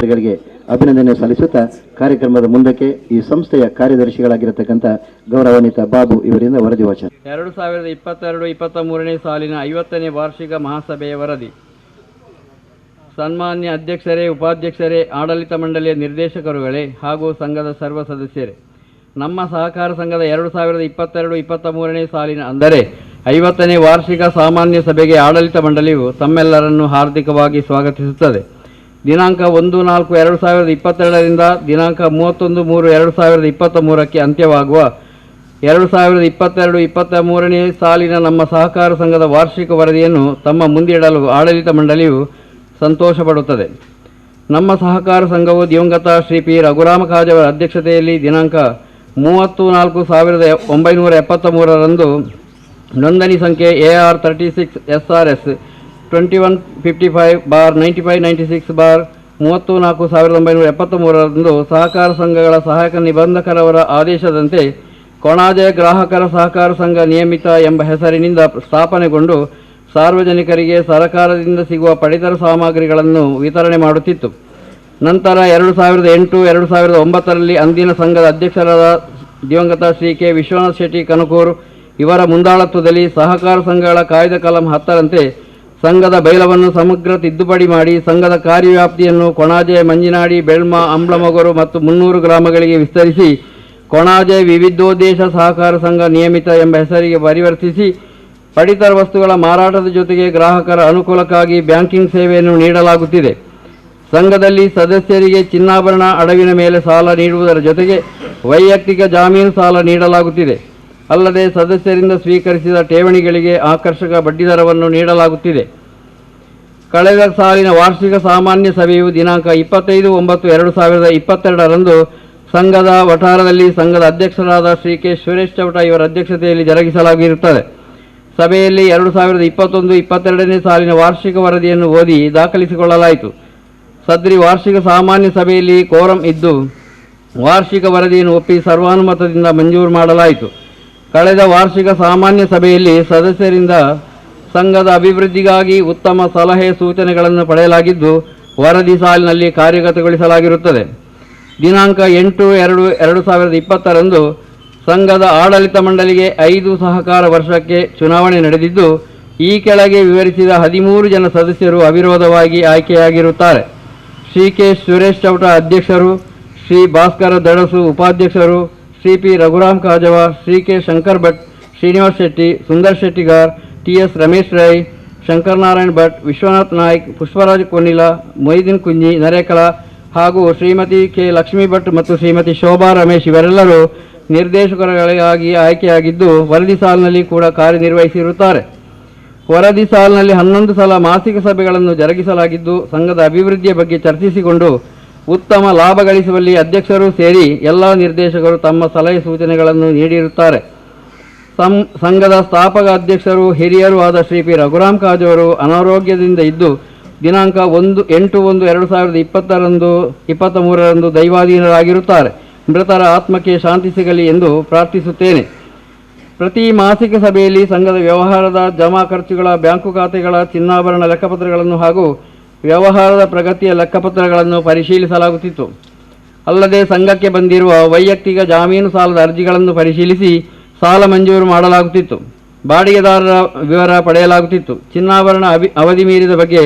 ಗಳಿಗೆ ಅಭಿನಂದನೆ ಸಲ್ಲಿಸುತ್ತಾ ಕಾರ್ಯಕ್ರಮದ ಮುಂದಕ್ಕೆ ಈ ಸಂಸ್ಥೆಯ ಕಾರ್ಯದರ್ಶಿಗಳಾಗಿರತಕ್ಕಂಥ ಗೌರವಾನ್ವಿತ ಬಾಬು ಇವರಿಂದ ವರದಿ ವಾಚನ. 2022-23ನೇ ಸಾಲಿನ 50ನೇ ವಾರ್ಷಿಕ ಮಹಾಸಭೆಯ ವರದಿ. ಸನ್ಮಾನ್ಯ ಅಧ್ಯಕ್ಷರೇ, ಉಪಾಧ್ಯಕ್ಷರೇ, ಆಡಳಿತ ಮಂಡಳಿಯ ನಿರ್ದೇಶಕರುಗಳೇ ಹಾಗೂ ಸಂಘದ ಸರ್ವ ಸದಸ್ಯರೇ, ನಮ್ಮ ಸಹಕಾರ ಸಂಘದ 2022-23ನೇ ಸಾಲಿನ ಅಂದರೆ 50ನೇ ವಾರ್ಷಿಕ ಸಾಮಾನ್ಯ ಸಭೆಗೆ ಆಡಳಿತ ಮಂಡಳಿಯು ತಮ್ಮೆಲ್ಲರನ್ನು ಹಾರ್ದಿಕವಾಗಿ ಸ್ವಾಗತಿಸುತ್ತದೆ. ದಿನಾಂಕ 1/4/2022ರಿಂದ ದಿನಾಂಕ 31/3/2023ಕ್ಕೆ ಅಂತ್ಯವಾಗುವ 2022-23ನೇ ಸಾಲಿನ ನಮ್ಮ ಸಹಕಾರ ಸಂಘದ ವಾರ್ಷಿಕ ವರದಿಯನ್ನು ತಮ್ಮ ಮುಂದಿಡಲು ಆಡಳಿತ ಮಂಡಳಿಯು ಸಂತೋಷಪಡುತ್ತದೆ. ನಮ್ಮ ಸಹಕಾರ ಸಂಘವು ದಿವಂಗತ ಶ್ರೀ ಪಿ. ರಘುರಾಮ ಕಾಜವರ ಅಧ್ಯಕ್ಷತೆಯಲ್ಲಿ ದಿನಾಂಕ 30/4/1973ರಂದು ನೋಂದಣಿ ಸಂಖ್ಯೆ AR 36 SRS 2155/9596/30/4/1973ರಂದು ಸಹಕಾರ ಸಂಘಗಳ ಸಹಾಯಕ ನಿಬಂಧಕರವರ ಆದೇಶದಂತೆ ಕೊಣಾಜೆ ಗ್ರಾಹಕರ ಸಹಕಾರ ಸಂಘ ನಿಯಮಿತ ಎಂಬ ಹೆಸರಿನಿಂದ ಸ್ಥಾಪನೆಗೊಂಡು ಸಾರ್ವಜನಿಕರಿಗೆ ಸರಕಾರದಿಂದ ಸಿಗುವ ಪಡಿತರ ಸಾಮಗ್ರಿಗಳನ್ನು ವಿತರಣೆ ಮಾಡುತ್ತಿತ್ತು. ನಂತರ 2008-2009ರಲ್ಲಿ ಅಂದಿನ ಸಂಘದ ಅಧ್ಯಕ್ಷರಾದ ದಿವಂಗತ ಶ್ರೀ ಕೆ. ವಿಶ್ವನಾಥ್ ಶೆಟ್ಟಿ ಕನಕೂರು ಇವರ ಮುಂದಾಳತ್ವದಲ್ಲಿ ಸಹಕಾರ ಸಂಘಗಳ ಕಾಯ್ದೆ ಕಲಂ 10ರಂತೆ ಸಂಘದ ಬೈಲವನ್ನು ಸಮಗ್ರ ತಿದ್ದುಪಡಿ ಮಾಡಿ ಸಂಘದ ಕಾರ್ಯವ್ಯಾಪ್ತಿಯನ್ನು ಕೊಣಾಜೆ, ಮಂಜಿನಾಡಿ, ಬೆಳ್ಮ, ಅಂಬ್ಲಮೊಗರು ಮತ್ತು 300 ಗ್ರಾಮಗಳಿಗೆ ವಿಸ್ತರಿಸಿ ಕೊಣಾಜೆ ವಿವಿಧೋದ್ದೇಶ ಸಹಕಾರ ಸಂಘ ನಿಯಮಿತ ಎಂಬ ಹೆಸರಿಗೆ ಪರಿವರ್ತಿಸಿ ಪಡಿತರ ವಸ್ತುಗಳ ಮಾರಾಟದ ಜೊತೆಗೆ ಗ್ರಾಹಕರ ಅನುಕೂಲಕ್ಕಾಗಿ ಬ್ಯಾಂಕಿಂಗ್ ಸೇವೆಯನ್ನು ನೀಡಲಾಗುತ್ತಿದೆ. ಸಂಘದಲ್ಲಿ ಸದಸ್ಯರಿಗೆ ಚಿನ್ನಾಭರಣ ಅಡವಿನ ಮೇಲೆ ಸಾಲ ನೀಡುವುದರ ಜೊತೆಗೆ ವೈಯಕ್ತಿಕ ಜಾಮೀನು ಸಾಲ ನೀಡಲಾಗುತ್ತಿದೆ. ಅಲ್ಲದೆ ಸದಸ್ಯರಿಂದ ಸ್ವೀಕರಿಸಿದ ಠೇವಣಿಗಳಿಗೆ ಆಕರ್ಷಕ ಬಡ್ಡಿದರವನ್ನು ನೀಡಲಾಗುತ್ತಿದೆ. ಕಳೆದ ಸಾಲಿನ ವಾರ್ಷಿಕ ಸಾಮಾನ್ಯ ಸಭೆಯು ದಿನಾಂಕ 25/9/2022ರಂದು ಸಂಘದ ವಠಾರದಲ್ಲಿ ಸಂಘದ ಅಧ್ಯಕ್ಷರಾದ ಶ್ರೀ ಕೆ. ಸುರೇಶ್ ಚೌಟ ಇವರ ಅಧ್ಯಕ್ಷತೆಯಲ್ಲಿ ಜರುಗಿಸಲಾಗಿರುತ್ತದೆ. ಸಭೆಯಲ್ಲಿ 2021-22ನೇ ಸಾಲಿನ ವಾರ್ಷಿಕ ವರದಿಯನ್ನು ಓದಿ ದಾಖಲಿಸಿಕೊಳ್ಳಲಾಯಿತು. ಸದ್ರಿ ವಾರ್ಷಿಕ ಸಾಮಾನ್ಯ ಸಭೆಯಲ್ಲಿ ಕೋರಂ ಇದ್ದು ವಾರ್ಷಿಕ ವರದಿಯನ್ನು ಒಪ್ಪಿ ಸರ್ವಾನುಮತದಿಂದ ಮಂಜೂರು ಮಾಡಲಾಯಿತು. ಕಳೆದ ವಾರ್ಷಿಕ ಸಾಮಾನ್ಯ ಸಭೆಯಲ್ಲಿ ಸದಸ್ಯರಿಂದ ಸಂಘದ ಅಭಿವೃದ್ಧಿಗಾಗಿ ಉತ್ತಮ ಸಲಹೆ ಸೂಚನೆಗಳನ್ನು ಪಡೆಯಲಾಗಿದ್ದು ವರದಿ ಸಾಲಿನಲ್ಲಿ ಕಾರ್ಯಗತಗೊಳಿಸಲಾಗಿರುತ್ತದೆ. ದಿನಾಂಕ 8/2/2020ರಂದು ಸಂಘದ ಆಡಳಿತ ಮಂಡಳಿಗೆ 5 ಸಹಕಾರ ವರ್ಷಕ್ಕೆ ಚುನಾವಣೆ ನಡೆದಿದ್ದು ಈ ಕೆಳಗೆ ವಿವರಿಸಿದ 13 ಜನ ಸದಸ್ಯರು ಅವಿರೋಧವಾಗಿ ಆಯ್ಕೆಯಾಗಿರುತ್ತಾರೆ. ಶ್ರೀ ಕೆ. ಸುರೇಶ್ ಚೌಟ ಅಧ್ಯಕ್ಷರು, ಶ್ರೀ ಭಾಸ್ಕರ ದಡಸು ಉಪಾಧ್ಯಕ್ಷರು, Shri P. Raghuram Kajava, Shri K. Shankar Bhat, Srinivas Shetty, Sundar Shettigar, TS Ramesh Rai, Shankar Narayan Bhat, Vishwanath Naik, Pushparaj Konila, Moideen Kunhi Narekala ಹಾಗೂ ಶ್ರೀಮತಿ ಕೆ. ಲಕ್ಷ್ಮೀ ಭಟ್ ಮತ್ತು ಶ್ರೀಮತಿ ಶೋಭಾ ರಮೇಶ್ ಇವರೆಲ್ಲರೂ ನಿರ್ದೇಶಕರುಗಳಾಗಿ ಆಯ್ಕೆಯಾಗಿದ್ದು ವರದಿ ಸಾಲಿನಲ್ಲಿ ಕೂಡ ಕಾರ್ಯನಿರ್ವಹಿಸಿರುತ್ತಾರೆ. ವರದಿ ಸಾಲಿನಲ್ಲಿ 11 ಸಲ ಮಾಸಿಕ ಸಭೆಗಳನ್ನು ಜರುಗಿಸಲಾಗಿದ್ದು ಸಂಘದ ಅಭಿವೃದ್ಧಿಯ ಬಗ್ಗೆ ಚರ್ಚಿಸಿಕೊಂಡು ಉತ್ತಮ ಲಾಭ ಗಳಿಸುವಲ್ಲಿ ಅಧ್ಯಕ್ಷರು ಸೇರಿ ಎಲ್ಲ ನಿರ್ದೇಶಕರು ತಮ್ಮ ಸಲಹೆ ಸೂಚನೆಗಳನ್ನು ನೀಡಿರುತ್ತಾರೆ. ಸಂಘದ ಸ್ಥಾಪಕ ಅಧ್ಯಕ್ಷರು ಹಿರಿಯರೂ ಆದ ಶ್ರೀ ಪಿ. ರಘುರಾಮ್ ಕಾಜವರು ಅನಾರೋಗ್ಯದಿಂದ ಇದ್ದು ದಿನಾಂಕ 8/8/2023ರಂದು ದೈವಾಧೀನರಾಗಿರುತ್ತಾರೆ. ಮೃತರ ಆತ್ಮಕ್ಕೆ ಶಾಂತಿ ಸಿಗಲಿ ಎಂದು ಪ್ರಾರ್ಥಿಸುತ್ತೇನೆ. ಪ್ರತಿ ಮಾಸಿಕ ಸಭೆಯಲ್ಲಿ ಸಂಘದ ವ್ಯವಹಾರದ ಜಮಾ ಖರ್ಚುಗಳ, ಬ್ಯಾಂಕು ಖಾತೆಗಳ, ಚಿನ್ನಾಭರಣ ಲೆಕ್ಕಪತ್ರಗಳನ್ನು ಹಾಗೂ ವ್ಯವಹಾರದ ಪ್ರಗತಿಯ ಲೆಕ್ಕಪತ್ರಗಳನ್ನು ಪರಿಶೀಲಿಸಲಾಗುತ್ತಿತ್ತು. ಅಲ್ಲದೆ ಸಂಘಕ್ಕೆ ಬಂದಿರುವ ವೈಯಕ್ತಿಕ ಜಾಮೀನು ಸಾಲದ ಅರ್ಜಿಗಳನ್ನು ಪರಿಶೀಲಿಸಿ ಸಾಲ ಮಂಜೂರು ಮಾಡಲಾಗುತ್ತಿತ್ತು. ಬಾಡಿಗೆದಾರರ ವಿವರ ಪಡೆಯಲಾಗುತ್ತಿತ್ತು. ಚಿನ್ನಾಭರಣ ಅವಧಿ ಮೀರಿದ ಬಗ್ಗೆ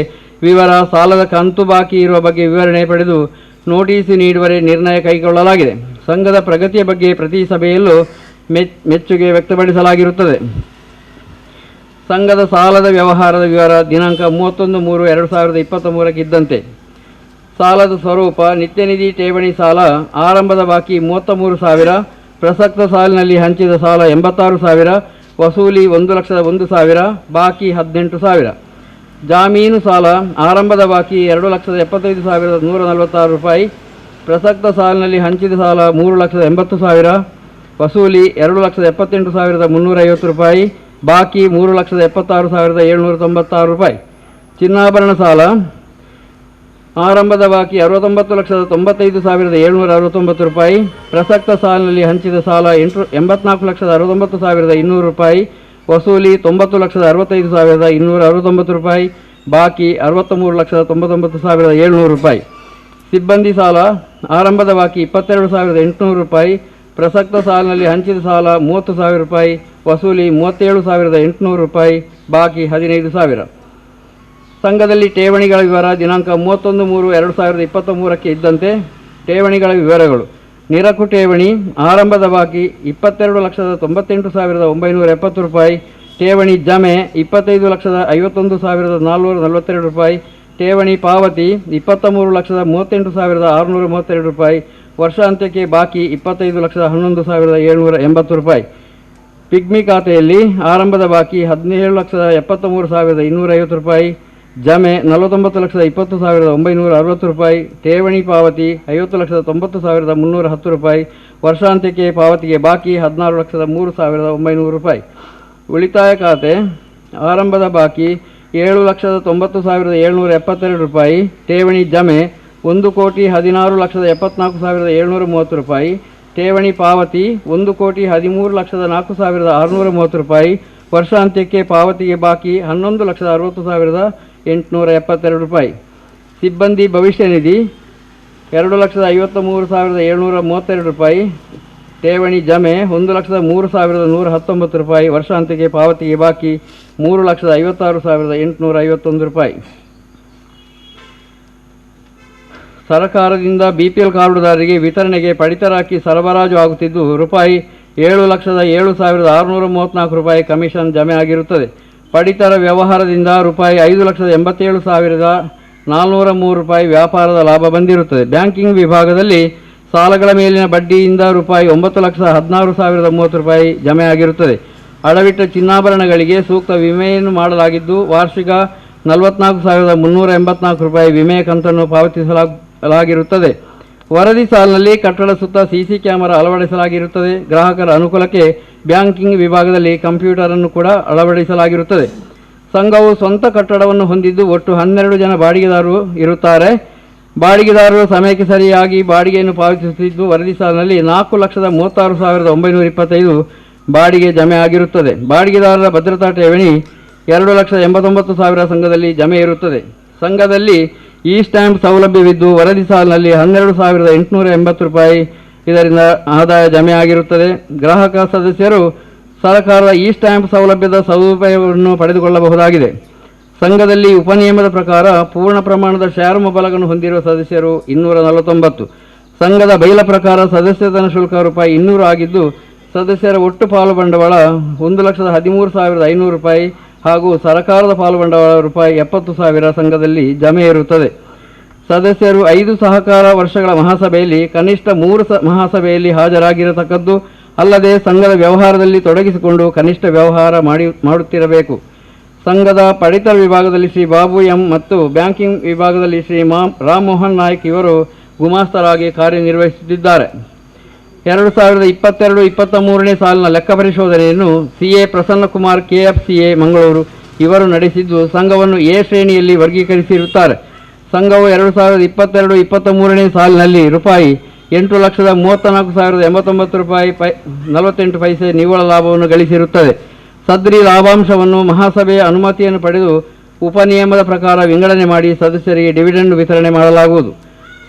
ವಿವರ, ಸಾಲದ ಕಂತು ಬಾಕಿ ಇರುವ ಬಗ್ಗೆ ವಿವರಣೆ ಪಡೆದು ನೋಟಿಸ್ ನೀಡುವರೆ ನಿರ್ಣಯ ಕೈಗೊಳ್ಳಲಾಗಿದೆ. ಸಂಘದ ಪ್ರಗತಿಯ ಬಗ್ಗೆ ಪ್ರತಿ ಸಭೆಯಲ್ಲೂ ಮೆಚ್ಚುಗೆ ವ್ಯಕ್ತಪಡಿಸಲಾಗಿರುತ್ತದೆ. ಸಂಘದ ಸಾಲದ ವ್ಯವಹಾರದ ವಿವರ ದಿನಾಂಕ 31/3/2023ಕ್ಕಿದ್ದಂತೆ ಸಾಲದ ಸ್ವರೂಪ: ನಿತ್ಯ ನಿಧಿ ಠೇವಣಿ ಸಾಲ ಆರಂಭದ ಬಾಕಿ 33,000, ಪ್ರಸಕ್ತ ಸಾಲಿನಲ್ಲಿ ಹಂಚಿದ ಸಾಲ 86,000, ವಸೂಲಿ 1,01,000, ಬಾಕಿ 18,000. ಜಾಮೀನು ಸಾಲ ಆರಂಭದ ಬಾಕಿ 2,75,146 ರೂಪಾಯಿ, ಪ್ರಸಕ್ತ ಸಾಲಿನಲ್ಲಿ ಹಂಚಿದ ಸಾಲ 3,80,000, ವಸೂಲಿ 2,78,350 ರೂಪಾಯಿ, ಬಾಕಿ 3,76,796 ರೂಪಾಯಿ. ಚಿನ್ನಾಭರಣ ಸಾಲ ಆರಂಭದ ಬಾಕಿ 69,95,769 ರೂಪಾಯಿ, ಪ್ರಸಕ್ತ ಸಾಲಿನಲ್ಲಿ ಹಂಚಿದ ಸಾಲ 84,69,200 ರೂಪಾಯಿ, ವಸೂಲಿ 90,65,269 ರೂಪಾಯಿ, ಬಾಕಿ 63,99,700 ರೂಪಾಯಿ. ಸಿಬ್ಬಂದಿ ಸಾಲ ಆರಂಭದ ಬಾಕಿ 22,800 ರೂಪಾಯಿ, ಪ್ರಸಕ್ತ ಸಾಲಿನಲ್ಲಿ ಹಂಚಿದ ಸಾಲ 30,000 ರೂಪಾಯಿ, ವಸೂಲಿ 37,800 ರೂಪಾಯಿ, ಬಾಕಿ 15,000. ಸಂಘದಲ್ಲಿ ಠೇವಣಿಗಳ ವಿವರ ದಿನಾಂಕ 31/3/2023 ಇದ್ದಂತೆ ಠೇವಣಿಗಳ ವಿವರಗಳು: ನಿರಕು ಠೇವಣಿ ಆರಂಭದ ಬಾಕಿ 22,98,970 ರೂಪಾಯಿ, ಠೇವಣಿ ಜಮೆ 25,51,442 ರೂಪಾಯಿ, ಠೇವಣಿ ಪಾವತಿ 23,38,632 ರೂಪಾಯಿ, ವರ್ಷಾಂತ್ಯಕ್ಕೆ ಬಾಕಿ 25,11,780 ರೂಪಾಯಿ. ಪಿಗ್ಮಿ ಖಾತೆಯಲ್ಲಿ ಆರಂಭದ ಬಾಕಿ 17,73,250 ರೂಪಾಯಿ, ಜಮೆ 49,20,960 ರೂಪಾಯಿ, ಠೇವಣಿ ಪಾವತಿ 50,90,310 ರೂಪಾಯಿ, ವರ್ಷಾಂತ್ಯಕ್ಕೆ ಪಾವತಿಗೆ ಬಾಕಿ 16,03,900 ರೂಪಾಯಿ. ಉಳಿತಾಯ ಖಾತೆ ಆರಂಭದ ಬಾಕಿ 7,90,772 ರೂಪಾಯಿ, ಠೇವಣಿ ಜಮೆ 1,16,74,730 ರೂಪಾಯಿ, ಠೇವಣಿ ಪಾವತಿ 1,13,04,630 ರೂಪಾಯಿ, ವರ್ಷಾಂತ್ಯಕ್ಕೆ ಪಾವತಿಗೆ ಬಾಕಿ 11,60,872 ರೂಪಾಯಿ. ಸಿಬ್ಬಂದಿ ಭವಿಷ್ಯ ನಿಧಿ 2,53,732 ರೂಪಾಯಿ, ಠೇವಣಿ ಜಮೆ 1,03,119 ರೂಪಾಯಿ, ವರ್ಷಾಂತ್ಯಕ್ಕೆ ಪಾವತಿಗೆ ಬಾಕಿ 3,56,851 ರೂಪಾಯಿ. ಸರ್ಕಾರದಿಂದ BPL ಕಾರ್ಡುದಾರರಿಗೆ ವಿತರಣೆಗೆ ಪಡಿತರ ಅಕ್ಕಿ ಸರಬರಾಜು ಆಗುತ್ತಿದ್ದು ರೂಪಾಯಿ 7,07,634 ರೂಪಾಯಿ ಕಮಿಷನ್ ಜಮೆ ಆಗಿರುತ್ತದೆ. ಪಡಿತರ ವ್ಯವಹಾರದಿಂದ ರೂಪಾಯಿ 5,87,403 ರೂಪಾಯಿ ವ್ಯಾಪಾರದ ಲಾಭ ಬಂದಿರುತ್ತದೆ. ಬ್ಯಾಂಕಿಂಗ್ ವಿಭಾಗದಲ್ಲಿ ಸಾಲಗಳ ಮೇಲಿನ ಬಡ್ಡಿಯಿಂದ ರೂಪಾಯಿ 9,16,030 ರೂಪಾಯಿ ಜಮೆ ಆಗಿರುತ್ತದೆ. ಅಡವಿಟ್ಟ ಚಿನ್ನಾಭರಣಗಳಿಗೆ ಸೂಕ್ತ ವಿಮೆಯನ್ನು ಮಾಡಲಾಗಿದ್ದು ವಾರ್ಷಿಕ 44,384 ರೂಪಾಯಿ ವಿಮೆಯ ಕಂತನ್ನು ಪಾವತಿಸಲಾಗಿರುತ್ತದೆ. ವರದಿ ಸಾಲಿನಲ್ಲಿ ಕಟ್ಟಡ ಸುತ್ತ CC ಕ್ಯಾಮೆರಾ ಅಳವಡಿಸಲಾಗಿರುತ್ತದೆ. ಗ್ರಾಹಕರ ಅನುಕೂಲಕ್ಕೆ ಬ್ಯಾಂಕಿಂಗ್ ವಿಭಾಗದಲ್ಲಿ ಕಂಪ್ಯೂಟರ್ ಅನ್ನು ಕೂಡ ಅಳವಡಿಸಲಾಗಿರುತ್ತದೆ. ಸಂಘವು ಸ್ವಂತ ಕಟ್ಟಡವನ್ನು ಹೊಂದಿದ್ದು ಒಟ್ಟು 12 ಜನ ಬಾಡಿಗೆದಾರರು ಇರುತ್ತಾರೆ. ಬಾಡಿಗೆದಾರರು ಸಮಯಕ್ಕೆ ಸರಿಯಾಗಿ ಬಾಡಿಗೆಯನ್ನು ಪಾವತಿಸುತ್ತಿದ್ದು ವರದಿ ಸಾಲಿನಲ್ಲಿ 4,36,925 ಬಾಡಿಗೆ ಜಮೆ ಆಗಿರುತ್ತದೆ. ಬಾಡಿಗೆದಾರರ ಭದ್ರತಾ ಠೇವಣಿ 2,89,000 ಸಂಘದಲ್ಲಿ ಜಮೆ ಇರುತ್ತದೆ. ಸಂಘದಲ್ಲಿ ಇ ಸ್ಟ್ಯಾಂಪ್ ಸೌಲಭ್ಯವಿದ್ದು ವರದಿ ಸಾಲಿನಲ್ಲಿ 12,880 ರೂಪಾಯಿ ಇದರಿಂದ ಆದಾಯ ಜಮೆ ಆಗಿರುತ್ತದೆ. ಗ್ರಾಹಕ ಸದಸ್ಯರು ಸರ್ಕಾರದ ಇ ಸ್ಟ್ಯಾಂಪ್ ಸೌಲಭ್ಯದ ಸದುಪಯೋಗವನ್ನು ಪಡೆದುಕೊಳ್ಳಬಹುದಾಗಿದೆ. ಸಂಘದಲ್ಲಿ ಉಪನಿಯಮದ ಪ್ರಕಾರ ಪೂರ್ಣ ಪ್ರಮಾಣದ ಷೇರು ಮೊಬಲಗನ್ನು ಹೊಂದಿರುವ ಸದಸ್ಯರು 249. ಸಂಘದ ಬೈಲ ಪ್ರಕಾರ ಸದಸ್ಯತನ ಶುಲ್ಕ ರೂಪಾಯಿ 200 ಆಗಿದ್ದು ಸದಸ್ಯರ ಒಟ್ಟು ಪಾಲು ಬಂಡವಾಳ 1,13,500 ರೂಪಾಯಿ ಹಾಗೂ ಸರ್ಕಾರದ ಪಾಲು ಬಂಡವಾಳ ರೂಪಾಯಿ 70,000 ಸಂಘದಲ್ಲಿ ಜಮೆ ಇರುತ್ತದೆ. ಸದಸ್ಯರು 5 ಸಹಕಾರ ವರ್ಷಗಳ ಮಹಾಸಭೆಯಲ್ಲಿ ಕನಿಷ್ಠ 3 ಮಹಾಸಭೆಯಲ್ಲಿ ಹಾಜರಾಗಿರತಕ್ಕದ್ದು ಅಲ್ಲದೆ ಸಂಘದ ವ್ಯವಹಾರದಲ್ಲಿ ತೊಡಗಿಸಿಕೊಂಡು ಕನಿಷ್ಠ ವ್ಯವಹಾರ ಮಾಡುತ್ತಿರಬೇಕು. ಸಂಘದ ಪಡಿತರ ವಿಭಾಗದಲ್ಲಿ ಶ್ರೀ ಬಾಬು ಎಂ ಮತ್ತು ಬ್ಯಾಂಕಿಂಗ್ ವಿಭಾಗದಲ್ಲಿ ಶ್ರೀ ರಾಮ್ ಮೋಹನ್ ನಾಯ್ಕ್ ಇವರು ಗುಮಾಸ್ತರಾಗಿ ಕಾರ್ಯನಿರ್ವಹಿಸುತ್ತಿದ್ದಾರೆ. 2022-23ನೇ ಸಾಲಿನ ಲೆಕ್ಕ ಪರಿಶೋಧನೆಯನ್ನು CA ಪ್ರಸನ್ನಕುಮಾರ್ KFCA ಮಂಗಳೂರು ಇವರು ನಡೆಸಿದ್ದು ಸಂಘವನ್ನು A ಶ್ರೇಣಿಯಲ್ಲಿ ವರ್ಗೀಕರಿಸಿರುತ್ತಾರೆ. ಸಂಘವು 2022-23ನೇ ಸಾಲಿನಲ್ಲಿ ರೂಪಾಯಿ 8,34,089 ರೂಪಾಯಿ 48 ಪೈಸೆ ನಿವ್ವಳ ಲಾಭವನ್ನು ಗಳಿಸಿರುತ್ತದೆ. ಸದ್ರಿ ಲಾಭಾಂಶವನ್ನು ಮಹಾಸಭೆಯ ಅನುಮತಿಯನ್ನು ಪಡೆದು ಉಪನಿಯಮದ ಪ್ರಕಾರ ವಿಂಗಡಣೆ ಮಾಡಿ ಸದಸ್ಯರಿಗೆ ಡಿವಿಡೆಂಡ್ ವಿತರಣೆ ಮಾಡಲಾಗುವುದು.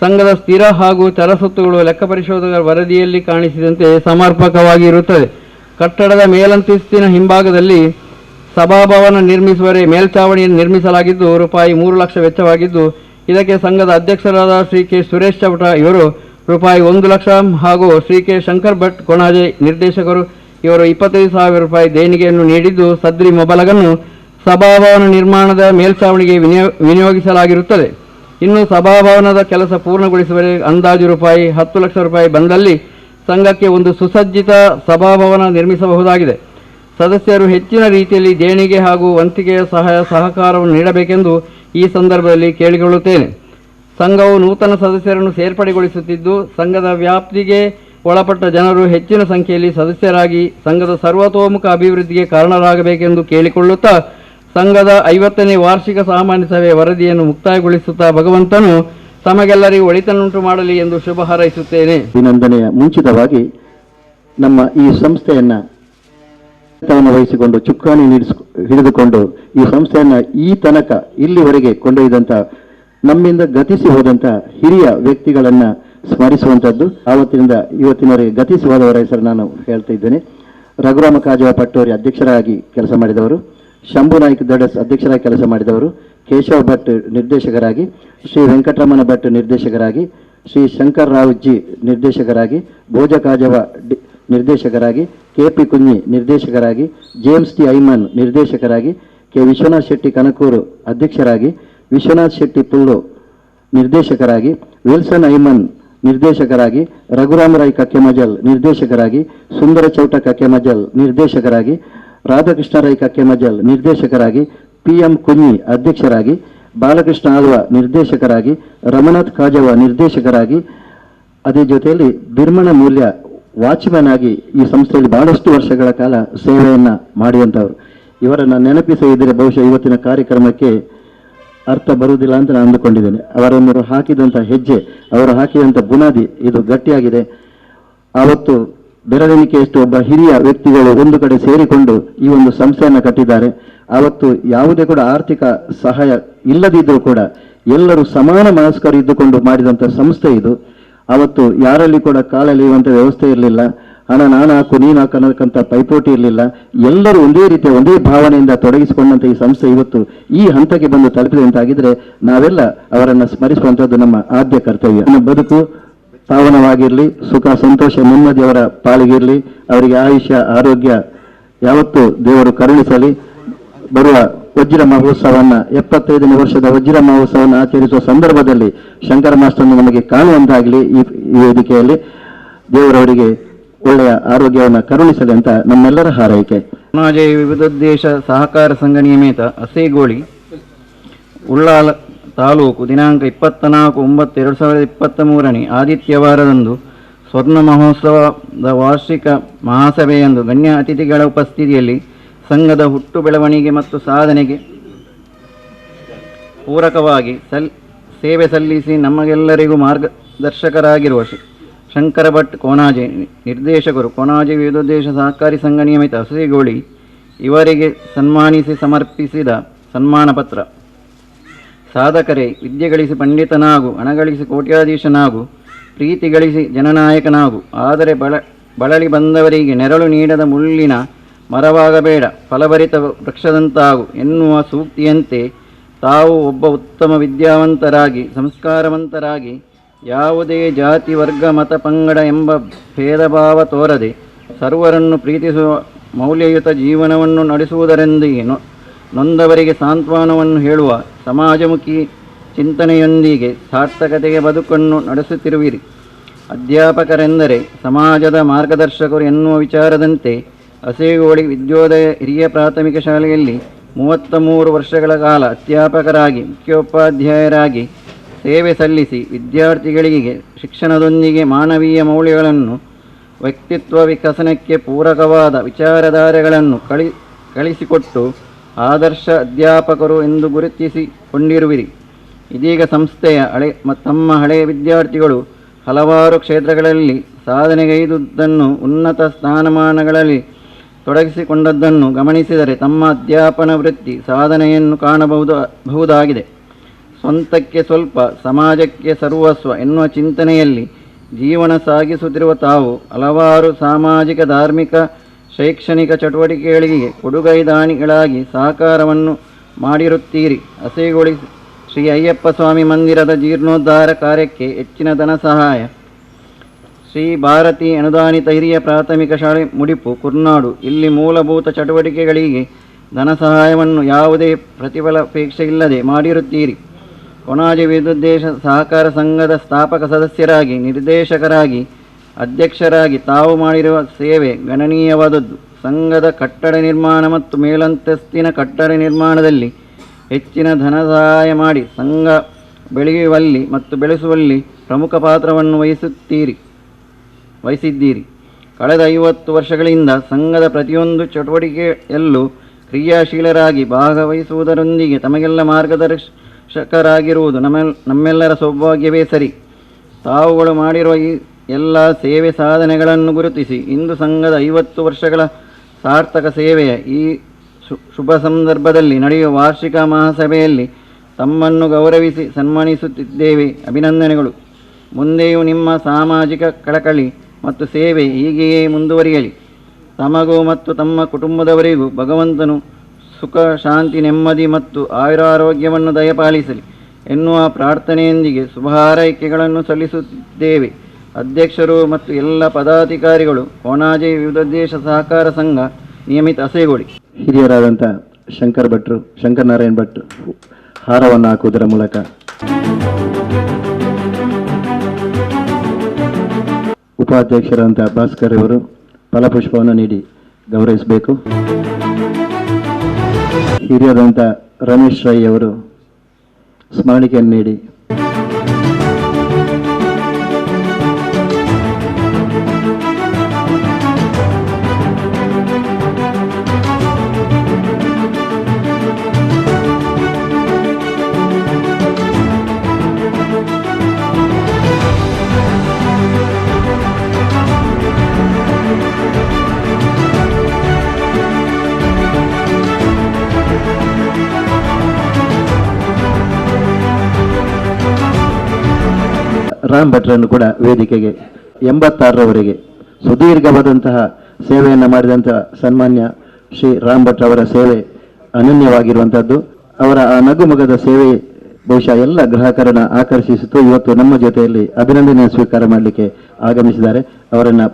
ಸಂಘದ ಸ್ಥಿರ ಹಾಗೂ ಚರ ಸ್ವತ್ತುಗಳು ಲೆಕ್ಕ ಪರಿಶೋಧಕರ ವರದಿಯಲ್ಲಿ ಕಾಣಿಸಿದಂತೆ ಸಮರ್ಪಕವಾಗಿ ಇರುತ್ತದೆ. ಕಟ್ಟಡದ ಮೇಲಂತಸ್ತಿನ ಹಿಂಭಾಗದಲ್ಲಿ ಸಭಾಭವನ ನಿರ್ಮಿಸುವರೆ ಮೇಲ್ಛಾವಣಿಯನ್ನು ನಿರ್ಮಿಸಲಾಗಿದ್ದು ರೂಪಾಯಿ 3 ಲಕ್ಷ ವೆಚ್ಚವಾಗಿದ್ದು ಇದಕ್ಕೆ ಸಂಘದ ಅಧ್ಯಕ್ಷರಾದ ಶ್ರೀ ಕೆ ಸುರೇಶ್ ಚೌಟ ಇವರು ರೂಪಾಯಿ 1 ಲಕ್ಷ ಹಾಗೂ ಶ್ರೀ ಕೆ ಶಂಕರ್ ಭಟ್ ಕೊಣಾಜೆ ನಿರ್ದೇಶಕರು ಇವರು 25,000 ರೂಪಾಯಿ ದೇಣಿಗೆಯನ್ನು ನೀಡಿದ್ದು ಸದ್ರಿ ಮೊಬಲಗನ್ನು ಸಭಾಭವನ ನಿರ್ಮಾಣದ ಮೇಲ್ಛಾವಣಿಗೆ ವಿನಿಯೋಗಿಸಲಾಗಿರುತ್ತದೆ. ಇನ್ನು ಸಭಾಭವನದ ಕೆಲಸ ಪೂರ್ಣಗೊಳಿಸುವರೆ ಅಂದಾಜು ರೂಪಾಯಿ 10 ಲಕ್ಷ ರೂಪಾಯಿ ಬಂದಲ್ಲಿ ಸಂಘಕ್ಕೆ ಒಂದು ಸುಸಜ್ಜಿತ ಸಭಾಭವನ ನಿರ್ಮಿಸಬಹುದಾಗಿದೆ. ಸದಸ್ಯರು ಹೆಚ್ಚಿನ ರೀತಿಯಲ್ಲಿ ದೇಣಿಗೆ ಹಾಗೂ ವಂತಿಗೆಯ ಸಹಕಾರವನ್ನು ನೀಡಬೇಕೆಂದು ಈ ಸಂದರ್ಭದಲ್ಲಿ ಕೇಳಿಕೊಳ್ಳುತ್ತೇನೆ. ಸಂಘವು ನೂತನ ಸದಸ್ಯರನ್ನು ಸೇರ್ಪಡೆಗೊಳಿಸುತ್ತಿದ್ದು ಸಂಘದ ವ್ಯಾಪ್ತಿಗೆ ಒಳಪಟ್ಟ ಜನರು ಹೆಚ್ಚಿನ ಸಂಖ್ಯೆಯಲ್ಲಿ ಸದಸ್ಯರಾಗಿ ಸಂಘದ ಸರ್ವತೋಮುಖ ಅಭಿವೃದ್ಧಿಗೆ ಕಾರಣರಾಗಬೇಕೆಂದು ಕೇಳಿಕೊಳ್ಳುತ್ತಾ ಸಂಘದ 50ನೇ ವಾರ್ಷಿಕ ಸಾಮಾನ್ಯ ಸಭೆ ವರದಿಯನ್ನು ಮುಕ್ತಾಯಗೊಳಿಸುತ್ತಾ ಭಗವಂತನು ತಮಗೆಲ್ಲರಿಗೂ ಒಳಿತನ್ನುಂಟು ಮಾಡಲಿ ಎಂದು ಶುಭ ಹಾರೈಸುತ್ತೇನೆ. ಅಭಿನಂದನೆಯ ಮುಂಚಿತವಾಗಿ ನಮ್ಮ ಈ ಸಂಸ್ಥೆಯನ್ನ ವಹಿಸಿಕೊಂಡು ಚುಕ್ಕಾಣಿ ಹಿಡಿದುಕೊಂಡು ಈ ಸಂಸ್ಥೆಯನ್ನ ಈ ತನಕ ಇಲ್ಲಿವರೆಗೆ ಕೊಂಡೊಯ್ದಂತ ನಮ್ಮಿಂದ ಗತಿಸಿ ಹೋದಂತ ಹಿರಿಯ ವ್ಯಕ್ತಿಗಳನ್ನ ಸ್ಮರಿಸುವಂತದ್ದು. ಆವತ್ತಿನಿಂದ ಇವತ್ತಿನವರೆಗೆ ಗತಿಸಿ ಹೋದವರ ಹೆಸರು ನಾನು ಹೇಳ್ತಾ ಇದ್ದೇನೆ. ರಘುರಾಮ ಕಾಜವ ಪಟ್ಟೋರಿ ಅಧ್ಯಕ್ಷರಾಗಿ ಕೆಲಸ ಮಾಡಿದವರು, ಶಂಭು ನಾಯ್ಕ ದಡಸ್ ಅಧ್ಯಕ್ಷರಾಗಿ ಕೆಲಸ ಮಾಡಿದವರು, ಕೇಶವ ಭಟ್ ನಿರ್ದೇಶಕರಾಗಿ, ಶ್ರೀ ವೆಂಕಟರಮಣ ಭಟ್ ನಿರ್ದೇಶಕರಾಗಿ, ಶ್ರೀ ಶಂಕರ್ ರಾವ್ ಜಿ ನಿರ್ದೇಶಕರಾಗಿ, ಭೋಜ ಕಾಜವ ನಿರ್ದೇಶಕರಾಗಿ, ಕೆಪಿ ಕುഞ്ഞಿ ನಿರ್ದೇಶಕರಾಗಿ, ಜೇಮ್ಸ್ ಟಿ ಐಮನ್ ನಿರ್ದೇಶಕರಾಗಿ, ಕೆ ವಿಶ್ವನಾಥ್ ಶೆಟ್ಟಿ ಕನಕೂರು ಅಧ್ಯಕ್ಷರಾಗಿ, ವಿಶ್ವನಾಥ್ ಶೆಟ್ಟಿ ಪುಲ್ಲು ನಿರ್ದೇಶಕರಾಗಿ, ವಿಲ್ಸನ್ ಐಮನ್ ನಿರ್ದೇಶಕರಾಗಿ, ರಘುರಾಮರಾಯ್ ಕಕ್ಕೆಮಜಲ್ ನಿರ್ದೇಶಕರಾಗಿ, ಸುಂದರ ಚೌಟ ಕಕ್ಕೆಮಜಲ್ ನಿರ್ದೇಶಕರಾಗಿ, ರಾಧಾಕೃಷ್ಣರಾಯ್ ಕಕ್ಕೆಮಜಲ್ ನಿರ್ದೇಶಕರಾಗಿ, PM ಕುഞ്ഞಿ ಅಧ್ಯಕ್ಷರಾಗಿ, ಬಾಲಕೃಷ್ಣ ಆಳ್ವ ನಿರ್ದೇಶಕರಾಗಿ, ರಮನಾಥ್ ಕಾಜವ ನಿರ್ದೇಶಕರಾಗಿ, ಅದೇ ಜೊತೆಯಲ್ಲಿ ಬಿರ್ಮಣ ಮೂಲ್ಯ ವಾಚ್ಮ್ಯಾನ್ ಆಗಿ ಈ ಸಂಸ್ಥೆಯಲ್ಲಿ ಬಹಳಷ್ಟು ವರ್ಷಗಳ ಕಾಲ ಸೇವೆಯನ್ನ ಮಾಡಿದಂಥವ್ರು. ಇವರನ್ನು ನೆನಪಿಸಿದರೆ ಬಹುಶಃ ಇವತ್ತಿನ ಕಾರ್ಯಕ್ರಮಕ್ಕೆ ಅರ್ಥ ಬರುವುದಿಲ್ಲ ಅಂತ ನಾನು ಅಂದುಕೊಂಡಿದ್ದೇನೆ. ಅವರನ್ನು ಹಾಕಿದಂಥ ಹೆಜ್ಜೆ, ಅವರು ಹಾಕಿದಂಥ ಬುನಾದಿ ಇದು ಗಟ್ಟಿಯಾಗಿದೆ. ಆವತ್ತು ಬೆರಳೆಣಿಕೆಯಷ್ಟು ಒಬ್ಬ ಹಿರಿಯ ವ್ಯಕ್ತಿಗಳು ಒಂದು ಕಡೆ ಸೇರಿಕೊಂಡು ಈ ಒಂದು ಸಂಸ್ಥೆಯನ್ನು ಕಟ್ಟಿದ್ದಾರೆ. ಆವತ್ತು ಯಾವುದೇ ಕೂಡ ಆರ್ಥಿಕ ಸಹಾಯ ಇಲ್ಲದಿದ್ದರೂ ಕೂಡ ಎಲ್ಲರೂ ಸಮಾನ ಮನಸ್ಕರು ಇದ್ದುಕೊಂಡು ಮಾಡಿದಂಥ ಸಂಸ್ಥೆ ಇದು. ಆವತ್ತು ಯಾರಲ್ಲಿ ಕೂಡ ಕಾಲೆಳೆಯುವಂಥ ವ್ಯವಸ್ಥೆ ಇರಲಿಲ್ಲ. ಹಣ ನಾನು ಹಾಕು ನೀನು ಹಾಕು ಅನ್ನೋದಕ್ಕಂಥ ಪೈಪೋಟಿ ಇರಲಿಲ್ಲ. ಎಲ್ಲರೂ ಒಂದೇ ರೀತಿಯ ಒಂದೇ ಭಾವನೆಯಿಂದ ತೊಡಗಿಸಿಕೊಂಡಂಥ ಈ ಸಂಸ್ಥೆ ಇವತ್ತು ಈ ಹಂತಕ್ಕೆ ಬಂದು ತಲುಪಿದೆ ಅಂತಾಗಿದ್ರೆ ನಾವೆಲ್ಲ ಅವರನ್ನು ಸ್ಮರಿಸುವಂಥದ್ದು ನಮ್ಮ ಆದ್ಯ ಕರ್ತವ್ಯ. ನಮ್ಮ ಬದುಕು ಪಾವನವಾಗಿರಲಿ, ಸುಖ ಸಂತೋಷ ನೆಮ್ಮದಿ ಅವರ ಪಾಲಿಗಿರಲಿ, ಅವರಿಗೆ ಆಯುಷ್ಯ ಆರೋಗ್ಯ ಯಾವತ್ತೂ ದೇವರು ಕರುಣಿಸಲಿ. ಬರುವ ವಜ್ರ ಮಹೋತ್ಸವವನ್ನು 75ನೇ ವರ್ಷದ ವಜ್ರ ಮಹೋತ್ಸವವನ್ನು ಆಚರಿಸುವ ಸಂದರ್ಭದಲ್ಲಿ ಶಂಕರ ಮಾಸ್ಟರ್ನ ನಮಗೆ ಕಾಣುವಂತಾಗಲಿ. ಈ ವೇದಿಕೆಯಲ್ಲಿ ದೇವರವರಿಗೆ ಒಳ್ಳೆಯ ಆರೋಗ್ಯವನ್ನು ಕರುಣಿಸಲಿ ಅಂತ ನಮ್ಮೆಲ್ಲರ ಹಾರೈಕೆ. ಸಮಾಜ ವಿವಿಧೋದ್ದೇಶ ಸಹಕಾರ ಸಂಘ ನಿಯಮಿತ ಅಸೇಗೋಳಿ ಉಳ್ಳಾಲ ತಾಲೂಕು ದಿನಾಂಕ 24/9/2023 ಆದಿತ್ಯವಾರದಂದು ಸ್ವರ್ಣ ಮಹೋತ್ಸವದ ವಾರ್ಷಿಕ ಮಹಾಸಭೆಯಂದು ಗಣ್ಯ ಅತಿಥಿಗಳ ಉಪಸ್ಥಿತಿಯಲ್ಲಿ ಸಂಘದ ಹುಟ್ಟು ಬೆಳವಣಿಗೆ ಮತ್ತು ಸಾಧನೆಗೆ ಪೂರಕವಾಗಿ ಸೇವೆ ಸಲ್ಲಿಸಿ ನಮಗೆಲ್ಲರಿಗೂ ಮಾರ್ಗದರ್ಶಕರಾಗಿರುವ ಶಂಕರ ಭಟ್ ಕೋನಾಜೆ ನಿರ್ದೇಶಕರು, ಕೋನಾಜೆ ವಿವಿಧೋದ್ದೇಶ ಸಹಕಾರಿ ಸಂಘ ನಿಯಮಿತ ಹಸೇಗೋಳಿ ಇವರಿಗೆ ಸನ್ಮಾನಿಸಿ ಸಮರ್ಪಿಸಿದ ಸನ್ಮಾನ ಪತ್ರ. ಸಾಧಕರೇ, ವಿದ್ಯೆ ಗಳಿಸಿ ಪಂಡಿತನಾಗು, ಹಣ ಗಳಿಸಿ ಕೋಟ್ಯಾಧೀಶನಾಗು, ಪ್ರೀತಿ ಗಳಿಸಿ ಜನನಾಯಕನಾಗು, ಆದರೆ ಬಳಲಿ ಬಂದವರಿಗೆ ನೆರಳು ನೀಡದ ಮುಳ್ಳಿನ ಮರವಾಗಬೇಡ, ಫಲಭರಿತ ವೃಕ್ಷದಂತಾಗು ಎನ್ನುವ ಸೂಕ್ತಿಯಂತೆ ತಾವು ಒಬ್ಬ ಉತ್ತಮ ವಿದ್ಯಾವಂತರಾಗಿ, ಸಂಸ್ಕಾರವಂತರಾಗಿ, ಯಾವುದೇ ಜಾತಿ ವರ್ಗ ಮತ ಪಂಗಡ ಎಂಬ ಭೇದ ಭಾವ ತೋರದೆ ಸರ್ವರನ್ನು ಪ್ರೀತಿಸುವ ಮೌಲ್ಯಯುತ ಜೀವನವನ್ನು ನಡೆಸುವುದರೊಂದಿಗೆ ನೊಂದವರಿಗೆ ಸಾಂತ್ವನವನ್ನು ಹೇಳುವ ಸಮಾಜಮುಖಿ ಚಿಂತನೆಯೊಂದಿಗೆ ಸಾರ್ಥಕತೆಗೆ ಬದುಕನ್ನು ನಡೆಸುತ್ತಿರುವಿರಿ. ಅಧ್ಯಾಪಕರೆಂದರೆ ಸಮಾಜದ ಮಾರ್ಗದರ್ಶಕರು ಎನ್ನುವ ವಿಚಾರದಂತೆ ಹಸೇಗೋಳಿ ವಿದ್ಯೋದಯ ಹಿರಿಯ ಪ್ರಾಥಮಿಕ ಶಾಲೆಯಲ್ಲಿ 33 ವರ್ಷಗಳ ಕಾಲ ಅಧ್ಯಾಪಕರಾಗಿ, ಮುಖ್ಯೋಪಾಧ್ಯಾಯರಾಗಿ ಸೇವೆ ಸಲ್ಲಿಸಿ ವಿದ್ಯಾರ್ಥಿಗಳಿಗೆ ಶಿಕ್ಷಣದೊಂದಿಗೆ ಮಾನವೀಯ ಮೌಲ್ಯಗಳನ್ನು, ವ್ಯಕ್ತಿತ್ವ ವಿಕಸನಕ್ಕೆ ಪೂರಕವಾದ ವಿಚಾರಧಾರೆಗಳನ್ನು ಕಳಿಸಿಕೊಟ್ಟು ಆದರ್ಶ ಅಧ್ಯಾಪಕರು ಎಂದು ಗುರುತಿಸಿಕೊಂಡಿರುವಿರಿ. ಇದೀಗ ಸಂಸ್ಥೆಯ ತಮ್ಮ ಹಳೆಯ ವಿದ್ಯಾರ್ಥಿಗಳು ಹಲವಾರು ಕ್ಷೇತ್ರಗಳಲ್ಲಿ ಸಾಧನೆಗೈದುದನ್ನು, ಉನ್ನತ ಸ್ಥಾನಮಾನಗಳಲ್ಲಿ ತೊಡಗಿಸಿಕೊಂಡದ್ದನ್ನು ಗಮನಿಸಿದರೆ ತಮ್ಮ ಅಧ್ಯಾಪನ ವೃತ್ತಿ ಸಾಧನೆಯನ್ನು ಕಾಣಬಹುದಾಗಿದೆ. ಸ್ವಂತಕ್ಕೆ ಸ್ವಲ್ಪ ಸಮಾಜಕ್ಕೆ ಸರ್ವಸ್ವ ಎನ್ನುವ ಚಿಂತನೆಯಲ್ಲಿ ಜೀವನ ಸಾಗಿಸುತ್ತಿರುವ ತಾವು ಹಲವಾರು ಸಾಮಾಜಿಕ, ಧಾರ್ಮಿಕ, ಶೈಕ್ಷಣಿಕ ಚಟುವಟಿಕೆಗಳಿಗೆ ಕೊಡುಗೈದಾನಿಗಳಾಗಿ ಸಹಕಾರವನ್ನು ಮಾಡಿರುತ್ತೀರಿ. ಹಸೇಗೋಳಿ ಶ್ರೀ ಅಯ್ಯಪ್ಪ ಸ್ವಾಮಿ ಮಂದಿರದ ಜೀರ್ಣೋದ್ಧಾರ ಕಾರ್ಯಕ್ಕೆ ಹೆಚ್ಚಿನ ಧನ ಸಹಾಯ, ಶ್ರೀ ಭಾರತಿ ಅನುದಾನಿತ ಹಿರಿಯ ಪ್ರಾಥಮಿಕ ಶಾಲೆ ಮುಡಿಪು ಕುರ್ನಾಡು ಇಲ್ಲಿ ಮೂಲಭೂತ ಚಟುವಟಿಕೆಗಳಿಗೆ ಧನ ಸಹಾಯವನ್ನು ಯಾವುದೇ ಪ್ರತಿಫಲಾಪೇಕ್ಷೆ ಇಲ್ಲದೆ ಮಾಡಿರುತ್ತೀರಿ. ಕೋನಾಜೆ ವಿವಿಧೋದ್ದೇಶ ಸಹಕಾರ ಸಂಘದ ಸ್ಥಾಪಕ ಸದಸ್ಯರಾಗಿ, ನಿರ್ದೇಶಕರಾಗಿ, ಅಧ್ಯಕ್ಷರಾಗಿ ತಾವು ಮಾಡಿರುವ ಸೇವೆ ಗಣನೀಯವಾದದ್ದು. ಸಂಘದ ಕಟ್ಟಡ ನಿರ್ಮಾಣ ಮತ್ತು ಮೇಲಂತಸ್ತಿನ ಕಟ್ಟಡ ನಿರ್ಮಾಣದಲ್ಲಿ ಹೆಚ್ಚಿನ ಧನ ಸಹಾಯ ಮಾಡಿ ಸಂಘ ಬೆಳೆಯುವಲ್ಲಿ ಮತ್ತು ಬೆಳೆಸುವಲ್ಲಿ ಪ್ರಮುಖ ಪಾತ್ರವನ್ನು ವಹಿಸಿದ್ದೀರಿ. ಕಳೆದ 50 ವರ್ಷಗಳಿಂದ ಸಂಘದ ಪ್ರತಿಯೊಂದು ಚಟುವಟಿಕೆಯಲ್ಲೂ ಕ್ರಿಯಾಶೀಲರಾಗಿ ಭಾಗವಹಿಸುವುದರೊಂದಿಗೆ ತಮಗೆಲ್ಲ ಮಾರ್ಗದರ್ಶಕರಾಗಿರುವುದು ನಮ್ಮೆಲ್ಲರ ಸೌಭಾಗ್ಯವೇ ಸರಿ. ತಾವುಗಳು ಮಾಡಿರುವ ಈ ಎಲ್ಲ ಸೇವೆ ಸಾಧನೆಗಳನ್ನು ಗುರುತಿಸಿ ಇಂದು ಸಂಘದ 50 ವರ್ಷಗಳ ಸಾರ್ಥಕ ಸೇವೆಯ ಈ ಶುಭ ಸಂದರ್ಭದಲ್ಲಿ ನಡೆಯುವ ವಾರ್ಷಿಕ ಮಹಾಸಭೆಯಲ್ಲಿ ತಮ್ಮನ್ನು ಗೌರವಿಸಿ ಸನ್ಮಾನಿಸುತ್ತಿದ್ದೇವೆ. ಅಭಿನಂದನೆಗಳು. ಮುಂದೆಯೂ ನಿಮ್ಮ ಸಾಮಾಜಿಕ ಕಳಕಳಿ ಮತ್ತು ಸೇವೆ ಹೀಗೆಯೇ ಮುಂದುವರಿಯಲಿ. ತಮಗೂ ಮತ್ತು ತಮ್ಮ ಕುಟುಂಬದವರಿಗೂ ಭಗವಂತನು ಸುಖ ಶಾಂತಿ ನೆಮ್ಮದಿ ಮತ್ತು ಆಯುರಾರೋಗ್ಯವನ್ನು ದಯಪಾಲಿಸಲಿ ಎನ್ನುವ ಪ್ರಾರ್ಥನೆಯೊಂದಿಗೆ ಶುಭ ಹಾರೈಕೆಗಳನ್ನು ಸಲ್ಲಿಸುತ್ತಿದ್ದೇವೆ. ಅಧ್ಯಕ್ಷರು ಮತ್ತು ಎಲ್ಲ ಪದಾಧಿಕಾರಿಗಳು ಕೋಣಾಜೆ ವಿವಿಧೋದ್ದೇಶ ಸಹಕಾರ ಸಂಘ ನಿಯಮಿತ ಅಸೇಗೋಡಿ. ಹಿರಿಯರಾದಂಥ ಶಂಕರನಾರಾಯಣ್ ಭಟ್ ಹಾರವನ್ನು ಹಾಕುವುದರ ಮೂಲಕ ಉಪಾಧ್ಯಕ್ಷರಾದಂಥ ಭಾಸ್ಕರ್ ಇವರು ಫಲಪುಷ್ಪವನ್ನು ನೀಡಿ ಗೌರವಿಸಬೇಕು. ಹಿರಿಯರಾದಂಥ ರಮೇಶ್ ರೈ ಅವರು ಸ್ಮರಣಿಕೆಯನ್ನು ನೀಡಿ ರಾಮ್ ಭಟ್ರನ್ನು ಕೂಡ ವೇದಿಕೆಗೆ 86ರವರೆಗೆ ಸುದೀರ್ಘವಾದಂತಹ ಸೇವೆಯನ್ನು ಮಾಡಿದಂತಹ ಸನ್ಮಾನ್ಯ ಶ್ರೀ ರಾಮ್ ಭಟ್ ಅವರ ಸೇವೆ ಅನನ್ಯವಾಗಿರುವಂಥದ್ದು. ಅವರ ಆ ನಗುಮೊಗದ ಸೇವೆ ಬಹುಶಃ ಎಲ್ಲ ಗ್ರಾಹಕರನ್ನು ಆಕರ್ಷಿಸಿತು. ಇವತ್ತು ನಮ್ಮ ಜೊತೆಯಲ್ಲಿ ಅಭಿನಂದನೆ ಸ್ವೀಕಾರ ಮಾಡಲಿಕ್ಕೆ ಆಗಮಿಸಿದ್ದಾರೆ. ಅವರನ್ನು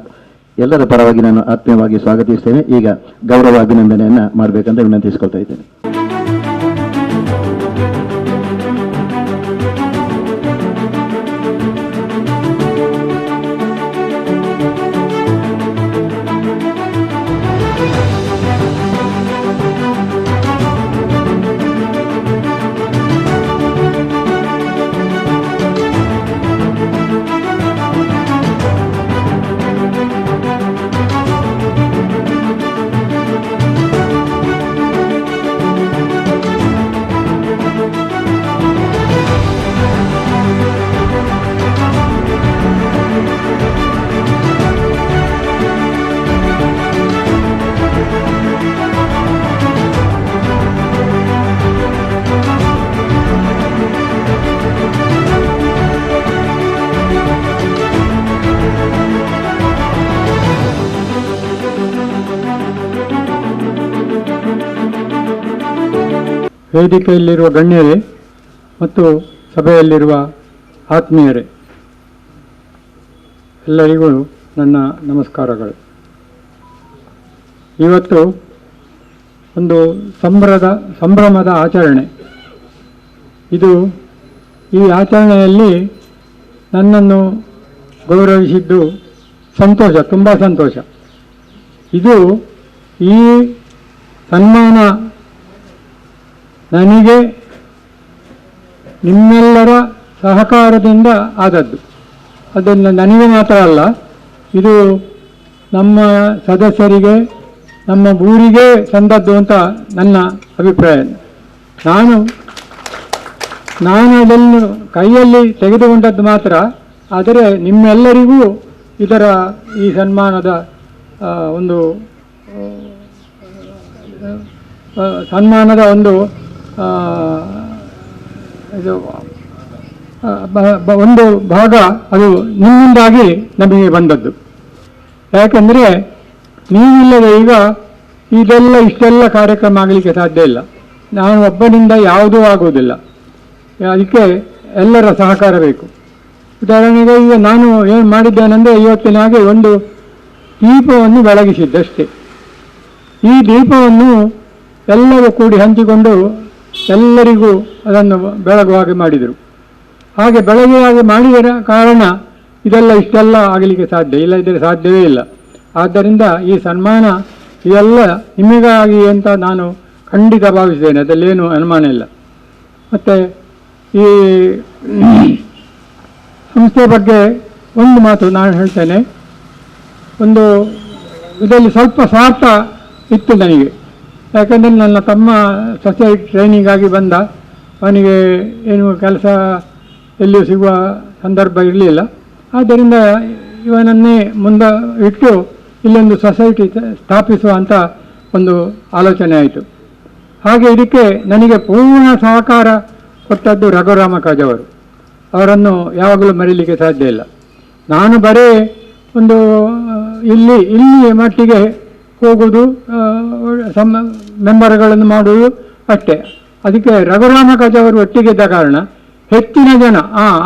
ಎಲ್ಲರ ಪರವಾಗಿ ನಾನು ಆತ್ಮೀಯವಾಗಿ ಸ್ವಾಗತಿಸ್ತೇನೆ. ಈಗ ಗೌರವ ಅಭಿನಂದನೆಯನ್ನು ಮಾಡಬೇಕಂತ ವಿನಂತಿಸಿಕೊಳ್ತಾ ಇದ್ದೇನೆ. ವೇದಿಕೆಯಲ್ಲಿರುವ ಗಣ್ಯರೇ ಮತ್ತು ಸಭೆಯಲ್ಲಿರುವ ಆತ್ಮೀಯರೇ, ಎಲ್ಲರಿಗೂ ನನ್ನ ನಮಸ್ಕಾರಗಳು. ಇವತ್ತು ಒಂದು ಸಂಭ್ರಮದ ಆಚರಣೆ. ಈ ಆಚರಣೆಯಲ್ಲಿ ನನ್ನನ್ನು ಗೌರವಿಸಿದ್ದು ಸಂತೋಷ, ತುಂಬ ಸಂತೋಷ. ಈ ಸನ್ಮಾನ ನನಗೆ ನಿಮ್ಮೆಲ್ಲರ ಸಹಕಾರದಿಂದ ಆದದ್ದು. ಅದನ್ನು ನನಗೆ ಮಾತ್ರ ಅಲ್ಲ, ಇದು ನಮ್ಮ ಸದಸ್ಯರಿಗೆ, ನಮ್ಮ ಊರಿಗೆ ಸಂದದ್ದು ಅಂತ ನನ್ನ ಅಭಿಪ್ರಾಯ. ನಾನು ಅದನ್ನು ಕೈಯಲ್ಲಿ ತೆಗೆದುಕೊಂಡದ್ದು ಮಾತ್ರ, ಆದರೆ ನಿಮ್ಮೆಲ್ಲರಿಗೂ ಈ ಸನ್ಮಾನದ ಒಂದು ಒಂದು ಭಾಗ ಅದು ನಿಮ್ಮಿಂದಾಗಿ ನಮಗೆ ಬಂದದ್ದು. ಯಾಕೆಂದರೆ ನೀವಿಲ್ಲದೆ ಈಗ ಇಷ್ಟೆಲ್ಲ ಕಾರ್ಯಕ್ರಮ ಆಗಲಿಕ್ಕೆ ಸಾಧ್ಯ ಇಲ್ಲ. ನಾನು ಒಬ್ಬನಿಂದ ಯಾವುದೂ ಆಗುವುದಿಲ್ಲ. ಅದಕ್ಕೆ ಎಲ್ಲರ ಸಹಕಾರ ಬೇಕು. ಉದಾಹರಣೆಗೆ ಈಗ ನಾನು ಏನು ಮಾಡಿದ್ದೇನೆಂದರೆ, ಇವತ್ತಿನ ಹಾಗೆ ಒಂದು ದೀಪವನ್ನು ಬೆಳಗಿಸಿದ್ದಷ್ಟೇ. ಈ ದೀಪವನ್ನು ಎಲ್ಲರೂ ಕೂಡಿ ಹಂಚಿಕೊಂಡು ಎಲ್ಲರಿಗೂ ಅದನ್ನು ಬೆಳಗುವಾಗೆ ಮಾಡಿದರು. ಹಾಗೆ ಬೆಳಗುವಾಗೆ ಮಾಡಿದ ಕಾರಣ ಇಷ್ಟೆಲ್ಲ ಆಗಲಿಕ್ಕೆ ಸಾಧ್ಯ, ಇಲ್ಲದಿದ್ದರೆ ಸಾಧ್ಯವೇ ಇಲ್ಲ. ಆದ್ದರಿಂದ ಈ ಸನ್ಮಾನ ಇದೆಲ್ಲ ನಿಮಗಾಗಿ ಅಂತ ನಾನು ಖಂಡಿತ ಭಾವಿಸ್ತೇನೆ, ಅದರಲ್ಲೇನು ಅನುಮಾನ ಇಲ್ಲ. ಮತ್ತು ಈ ಸಂಸ್ಥೆ ಬಗ್ಗೆ ಒಂದು ಮಾತು ನಾನು ಹೇಳ್ತೇನೆ. ಇದರಲ್ಲಿ ಸ್ವಲ್ಪ ಸ್ವಾರ್ಥ ಇತ್ತು ನನಗೆ. ಯಾಕಂದರೆ ನನ್ನ ತಮ್ಮ ಸೊಸೈಟಿ ಟ್ರೈನಿಂಗಾಗಿ ಬಂದ, ಅವನಿಗೆ ಏನು ಕೆಲಸ ಎಲ್ಲಿಯೂ ಸಿಗುವ ಸಂದರ್ಭ ಇರಲಿಲ್ಲ. ಆದ್ದರಿಂದ ಇವನನ್ನೇ ಮುಂದೆ ಇಟ್ಟು ಇಲ್ಲೊಂದು ಸೊಸೈಟಿ ಸ್ಥಾಪಿಸುವಂಥ ಒಂದು ಆಲೋಚನೆ ಆಯಿತು. ಹಾಗೆ ಇದಕ್ಕೆ ನನಗೆ ಪೂರ್ಣ ಸಹಕಾರ ಕೊಟ್ಟದ್ದು ರಘುರಾಮ ಕಾಜವರು. ಅವರನ್ನು ಯಾವಾಗಲೂ ಮರೀಲಿಕ್ಕೆ ಸಾಧ್ಯ ಇಲ್ಲ. ನಾನು ಬರೀ ಇಲ್ಲಿ ಮಟ್ಟಿಗೆ ಹೋಗುವುದು, ಮೆಂಬರ್ಗಳನ್ನು ಮಾಡುವುದು ಅಷ್ಟೇ. ಅದಕ್ಕೆ ರಘುರಾಮ ಕಜ ಅವರು ಒಟ್ಟಿಗಿದ್ದ ಕಾರಣ ಹೆಚ್ಚಿನ ಜನ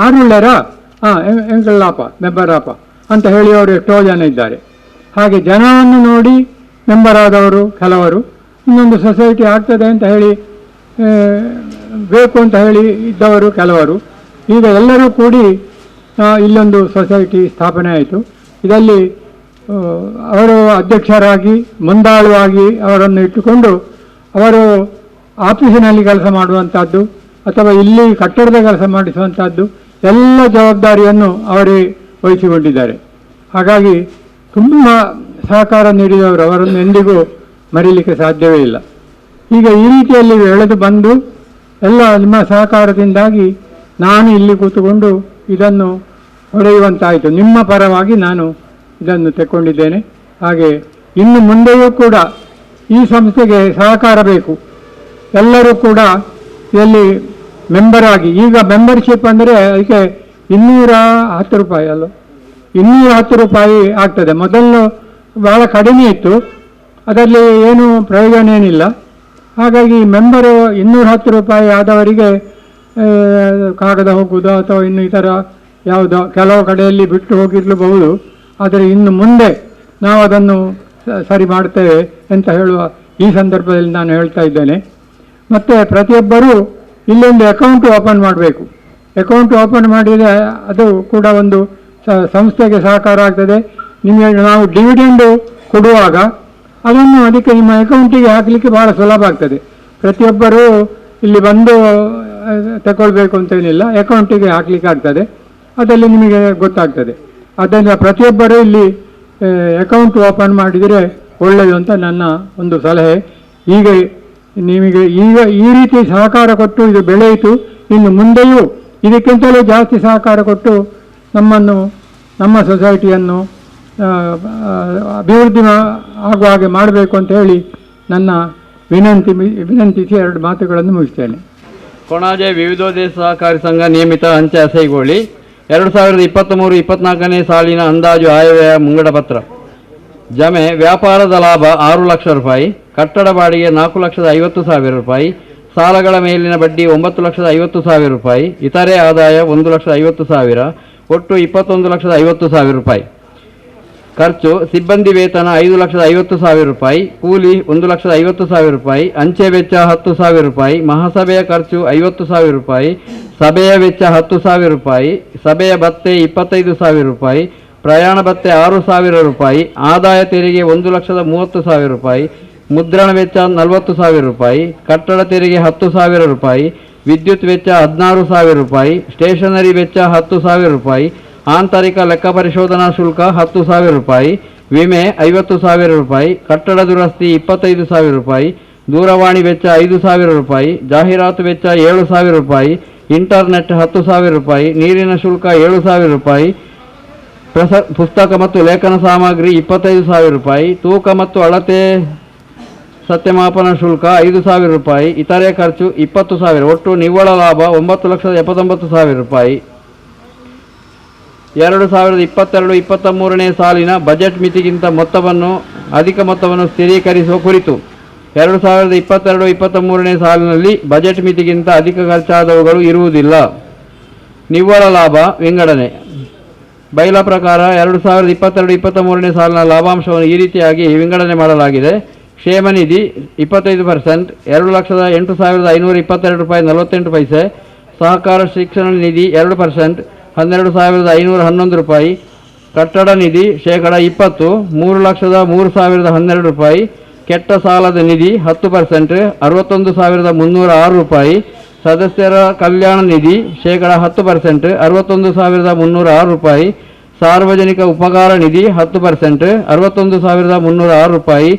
ಆರುಳ್ಳರ ಎಂಕಲ್ಲಾಪ ಮೆಂಬರಾಪ ಅಂತ ಹೇಳಿ ಅವರು ಎಷ್ಟೋ ಜನ ಇದ್ದಾರೆ. ಹಾಗೆ ಜನವನ್ನು ನೋಡಿ ಮೆಂಬರ್ ಆದವರು ಕೆಲವರು, ಇನ್ನೊಂದು ಸೊಸೈಟಿ ಆಗ್ತದೆ ಅಂತ ಹೇಳಿ ಬೇಕು ಅಂತ ಹೇಳಿ ಇದ್ದವರು ಕೆಲವರು. ಈಗ ಎಲ್ಲರೂ ಕೂಡಿ ಇಲ್ಲೊಂದು ಸೊಸೈಟಿ ಸ್ಥಾಪನೆ ಆಯಿತು. ಇದರಲ್ಲಿ ಅವರು ಅಧ್ಯಕ್ಷರಾಗಿ ಮುಂದಾಳುವಾಗಿ ಅವರನ್ನು ಇಟ್ಟುಕೊಂಡು ಅವರು ಆಫೀಸಿನಲ್ಲಿ ಕೆಲಸ ಮಾಡುವಂಥದ್ದು ಅಥವಾ ಇಲ್ಲಿ ಕಟ್ಟಡದ ಕೆಲಸ ಮಾಡಿಸುವಂಥದ್ದು ಎಲ್ಲ ಜವಾಬ್ದಾರಿಯನ್ನು ಅವರೇ ವಹಿಸಿಕೊಂಡಿದ್ದಾರೆ. ಹಾಗಾಗಿ ತುಂಬ ಸಹಕಾರ ನೀಡಿದವರು, ಅವರನ್ನು ಎಂದಿಗೂ ಮರೀಲಿಕ್ಕೆ ಸಾಧ್ಯವೇ ಇಲ್ಲ. ಈಗ ಈ ರೀತಿಯಲ್ಲಿ ಎಳೆದು ಬಂದು ಎಲ್ಲ ನಿಮ್ಮ ಸಹಕಾರದಿಂದಾಗಿ ನಾನು ಇಲ್ಲಿ ಕೂತುಕೊಂಡು ಇದನ್ನು ಹೊಡೆಯುವಂತಾಯಿತು. ನಿಮ್ಮ ಪರವಾಗಿ ನಾನು ಇದನ್ನು ತೆಕ್ಕೊಂಡಿದ್ದೇನೆ. ಹಾಗೆ ಇನ್ನು ಮುಂದೆಯೂ ಕೂಡ ಈ ಸಂಸ್ಥೆಗೆ ಸಹಕಾರ ಬೇಕು. ಎಲ್ಲರೂ ಕೂಡ ಇದರಲ್ಲಿ ಮೆಂಬರ್ ಆಗಿ, ಈಗ ಮೆಂಬರ್ಶಿಪ್ ಅಂದರೆ ಅದಕ್ಕೆ 210 ರೂಪಾಯಿ ಅಲ್ಲ, 210 ರೂಪಾಯಿ ಆಗ್ತದೆ. ಮೊದಲು ಬಹಳ ಕಡಿಮೆ ಇತ್ತು, ಅದರಲ್ಲಿ ಏನು ಪ್ರಯೋಜನ ಏನಿಲ್ಲ. ಹಾಗಾಗಿ ಮೆಂಬರು 210 ರೂಪಾಯಿ ಆದವರಿಗೆ ಕಾಗದ ಹೋಗುವುದು ಅಥವಾ ಇನ್ನು ಈ ಥರ ಯಾವುದೋ ಕೆಲವು ಕಡೆಯಲ್ಲಿ ಬಿಟ್ಟು ಹೋಗಿರಲೂಬಹುದು. ಆದರೆ ಇನ್ನು ಮುಂದೆ ನಾವು ಅದನ್ನು ಸರಿ ಮಾಡ್ತೇವೆ ಅಂತ ಹೇಳುವ ಈ ಸಂದರ್ಭದಲ್ಲಿ ನಾನು ಹೇಳ್ತಾ ಇದ್ದೇನೆ. ಮತ್ತು ಪ್ರತಿಯೊಬ್ಬರೂ ಇಲ್ಲೊಂದು ಅಕೌಂಟ್ ಓಪನ್ ಮಾಡಬೇಕು. ಅಕೌಂಟ್ ಓಪನ್ ಮಾಡಿದರೆ ಅದು ಕೂಡ ಒಂದು ಸಂಸ್ಥೆಗೆ ಸಹಕಾರ ಆಗ್ತದೆ. ನಿಮಗೆ ನಾವು ಡಿವಿಡೆಂಡು ಕೊಡುವಾಗ ಅದನ್ನು ಅದಕ್ಕೆ ನಿಮ್ಮ ಅಕೌಂಟಿಗೆ ಹಾಕಲಿಕ್ಕೆ ಭಾಳ ಸುಲಭ ಆಗ್ತದೆ. ಪ್ರತಿಯೊಬ್ಬರೂ ಇಲ್ಲಿ ಬಂದು ತಗೊಳ್ಬೇಕು ಅಂತೇನಿಲ್ಲ, ಅಕೌಂಟಿಗೆ ಹಾಕಲಿಕ್ಕೆ ಆಗ್ತದೆ. ಅದರಲ್ಲಿ ನಿಮಗೆ ಗೊತ್ತಾಗ್ತದೆ. ಅದನ್ನು ಪ್ರತಿಯೊಬ್ಬರೂ ಇಲ್ಲಿ ಅಕೌಂಟ್ ಓಪನ್ ಮಾಡಿದರೆ ಒಳ್ಳೆಯದು ಅಂತ ನನ್ನ ಒಂದು ಸಲಹೆ. ಈಗ ನಿಮಗೆ ಈ ರೀತಿ ಸಹಕಾರ ಕೊಟ್ಟು ಇದು ಬೆಳೆಯಿತು. ಇನ್ನು ಮುಂದೆಯೂ ಇದಕ್ಕಿಂತಲೂ ಜಾಸ್ತಿ ಸಹಕಾರ ಕೊಟ್ಟು ನಮ್ಮ ಸೊಸೈಟಿಯನ್ನು ಅಭಿವೃದ್ಧಿ ಆಗುವ ಹಾಗೆ ಮಾಡಬೇಕು ಅಂತ ಹೇಳಿ ನನ್ನ ವಿನಂತಿಸಿ 2 ಮಾತುಗಳನ್ನು ಮುಗಿಸ್ತೇನೆ. ಕೊಣಾಜೆ ವಿವಿಧೋದ್ದೇಶ ಸಹಕಾರಿ ಸಂಘ ನಿಯಮಿತ ಅಂಚೆ ಅಸೈಗೋಳಿ 2023-24 ಸಾಲಿನ ಅಂದಾಜು ಆಯವ್ಯಯ ಮುಂಗಡ ಪತ್ರ. ಜಮೆ ವ್ಯಾಪಾರದ ಲಾಭ 6 ಲಕ್ಷ ರೂಪಾಯಿ, ಕಟ್ಟಡ ಬಾಡಿಗೆ 4,50,000 ರೂಪಾಯಿ, ಸಾಲಗಳ ಮೇಲಿನ ಬಡ್ಡಿ 9,50,000 ರೂಪಾಯಿ, ಇತರೆ ಆದಾಯ 1,50,000, ಒಟ್ಟು 21,50,000 ರೂಪಾಯಿ. ಖರ್ಚು ಸಿಬ್ಬಂದಿ ವೇತನ 5,50,000 ರೂಪಾಯಿ, ಕೂಲಿ 1,50,000 ರೂಪಾಯಿ, ಅಂಚೆ ವೆಚ್ಚ 10,000 ರೂಪಾಯಿ, ಮಹಾಸಭೆಯ ಖರ್ಚು 50,000 ರೂಪಾಯಿ, ಸಭೆಯ ವೆಚ್ಚ 10,000 ರೂಪಾಯಿ, ಸಭೆಯ ಭತ್ಯೆ 25,000 ರೂಪಾಯಿ, ಪ್ರಯಾಣ ಭತ್ಯೆ 6,000 ರೂಪಾಯಿ, ಆದಾಯ ತೆರಿಗೆ 1,30,000 ರೂಪಾಯಿ, ಮುದ್ರಣ ವೆಚ್ಚ 40,000 ರೂಪಾಯಿ, ಕಟ್ಟಡ ತೆರಿಗೆ 10,000 ರೂಪಾಯಿ, ವಿದ್ಯುತ್ ವೆಚ್ಚ 16,000 ರೂಪಾಯಿ, ಸ್ಟೇಷನರಿ ವೆಚ್ಚ 10,000 ರೂಪಾಯಿ, ಆಂತರಿಕ ಲೆಕ್ಕ ಪರಿಶೋಧನಾ ಶುಲ್ಕ 10,000 ರೂಪಾಯಿ, ವಿಮೆ 50,000 ರೂಪಾಯಿ, ಕಟ್ಟಡ ದುರಸ್ತಿ 25,000 ರೂಪಾಯಿ, ದೂರವಾಣಿ ವೆಚ್ಚ 5,000 ರೂಪಾಯಿ, ಜಾಹೀರಾತು ವೆಚ್ಚ 7,000 ರೂಪಾಯಿ, ಇಂಟರ್ನೆಟ್ 10,000 ರೂಪಾಯಿ, ನೀರಿನ ಶುಲ್ಕ 7,000 ರೂಪಾಯಿ, ಪುಸ್ತಕ ಮತ್ತು ಲೇಖನ ಸಾಮಗ್ರಿ 25,000 ರೂಪಾಯಿ, ತೂಕ ಮತ್ತು ಅಳತೆ ಸತ್ಯಮಾಪನ ಶುಲ್ಕ 5,000 ರೂಪಾಯಿ, ಇತರೆ ಖರ್ಚು 20,000. ಒಟ್ಟು ನಿವ್ವಳ ಲಾಭ 9,79,000 ರೂಪಾಯಿ. 2022-23 ಸಾಲಿನ ಬಜೆಟ್ ಮಿತಿಗಿಂತ ಅಧಿಕ ಮೊತ್ತವನ್ನು ಸ್ಥಿರೀಕರಿಸುವ ಕುರಿತು 2022-23 ಸಾಲಿನಲ್ಲಿ ಬಜೆಟ್ ಮಿತಿಗಿಂತ ಅಧಿಕ ಖರ್ಚಾದವುಗಳು ಇರುವುದಿಲ್ಲ. ನಿವ್ವಳ ಲಾಭ ವಿಂಗಡಣೆ ಬೈಲಾ ಪ್ರಕಾರ 2022-23 ಸಾಲಿನ ಲಾಭಾಂಶವನ್ನು ಈ ರೀತಿಯಾಗಿ ವಿಂಗಡಣೆ ಮಾಡಲಾಗಿದೆ. ಕ್ಷೇಮ ನಿಧಿ 25%, 2,08,522 ರೂಪಾಯಿ 48 ಪೈಸೆ. ಸಹಕಾರ ಶಿಕ್ಷಣ ನಿಧಿ 2%, 12,511 ರೂಪಾಯಿ. ಕಟ್ಟಡ ನಿಧಿ ಶೇಕಡ 20, 3,03,012 ರೂಪಾಯಿ. ಕೆಟ್ಟ ಸಾಲದ ನಿಧಿ 10%, 61,306 ರೂಪಾಯಿ. ಸದಸ್ಯರ ಕಲ್ಯಾಣ ನಿಧಿ ಶೇಕಡ 10%, 61,306 ರೂಪಾಯಿ. ಸಾರ್ವಜನಿಕ ಉಪಕಾರ ನಿಧಿ 10%, 61,306 ರೂಪಾಯಿ.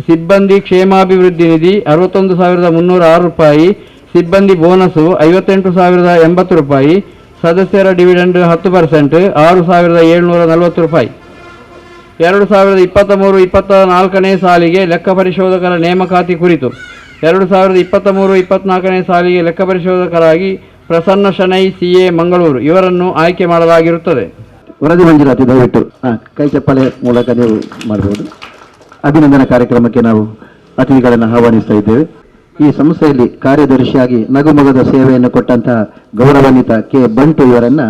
ಸಿಬ್ಬಂದಿ ಕ್ಷೇಮಾಭಿವೃದ್ಧಿ ನಿಧಿ 61,306 ರೂಪಾಯಿ. ಸಿಬ್ಬಂದಿ ಬೋನಸು 58,080 ರೂಪಾಯಿ. ಸದಸ್ಯರ ಡಿವಿಡೆಂಡ್ 10%, 6,740 ರೂಪಾಯಿ. 2023-24 ಸಾಲಿಗೆ ಲೆಕ್ಕ ಪರಿಶೋಧಕರ ನೇಮಕಾತಿ ಕುರಿತು 2023-24 ಸಾಲಿಗೆ ಲೆಕ್ಕ ಪರಿಶೋಧಕರಾಗಿ ಪ್ರಸನ್ನ ಶನೈ CA ಮಂಗಳೂರು ಇವರನ್ನು ಆಯ್ಕೆ ಮಾಡಲಾಗಿರುತ್ತದೆ. ವರದಿ ಮಂಜೂರಾತಿ ದಯವಿಟ್ಟು ಕೈ ಚಪ್ಪಾಳೆ ಮೂಲಕ ನೀವು ಮಾಡಬಹುದು. ಅಭಿನಂದನಾ ಕಾರ್ಯಕ್ರಮಕ್ಕೆ ನಾವು ಅತಿಥಿಗಳನ್ನು ಆಹ್ವಾನಿಸ್ತಾ ಇದ್ದೇವೆ. ಈ ಸಂಸ್ಥೆಯಲ್ಲಿ ಕಾರ್ಯದರ್ಶಿಯಾಗಿ ನಗುಮೊಗದ ಸೇವೆಯನ್ನು ಕೊಟ್ಟಂತಹ ಗೌರವಾನ್ವಿತ ಕೆ ಬಂಟು ಇವರನ್ನ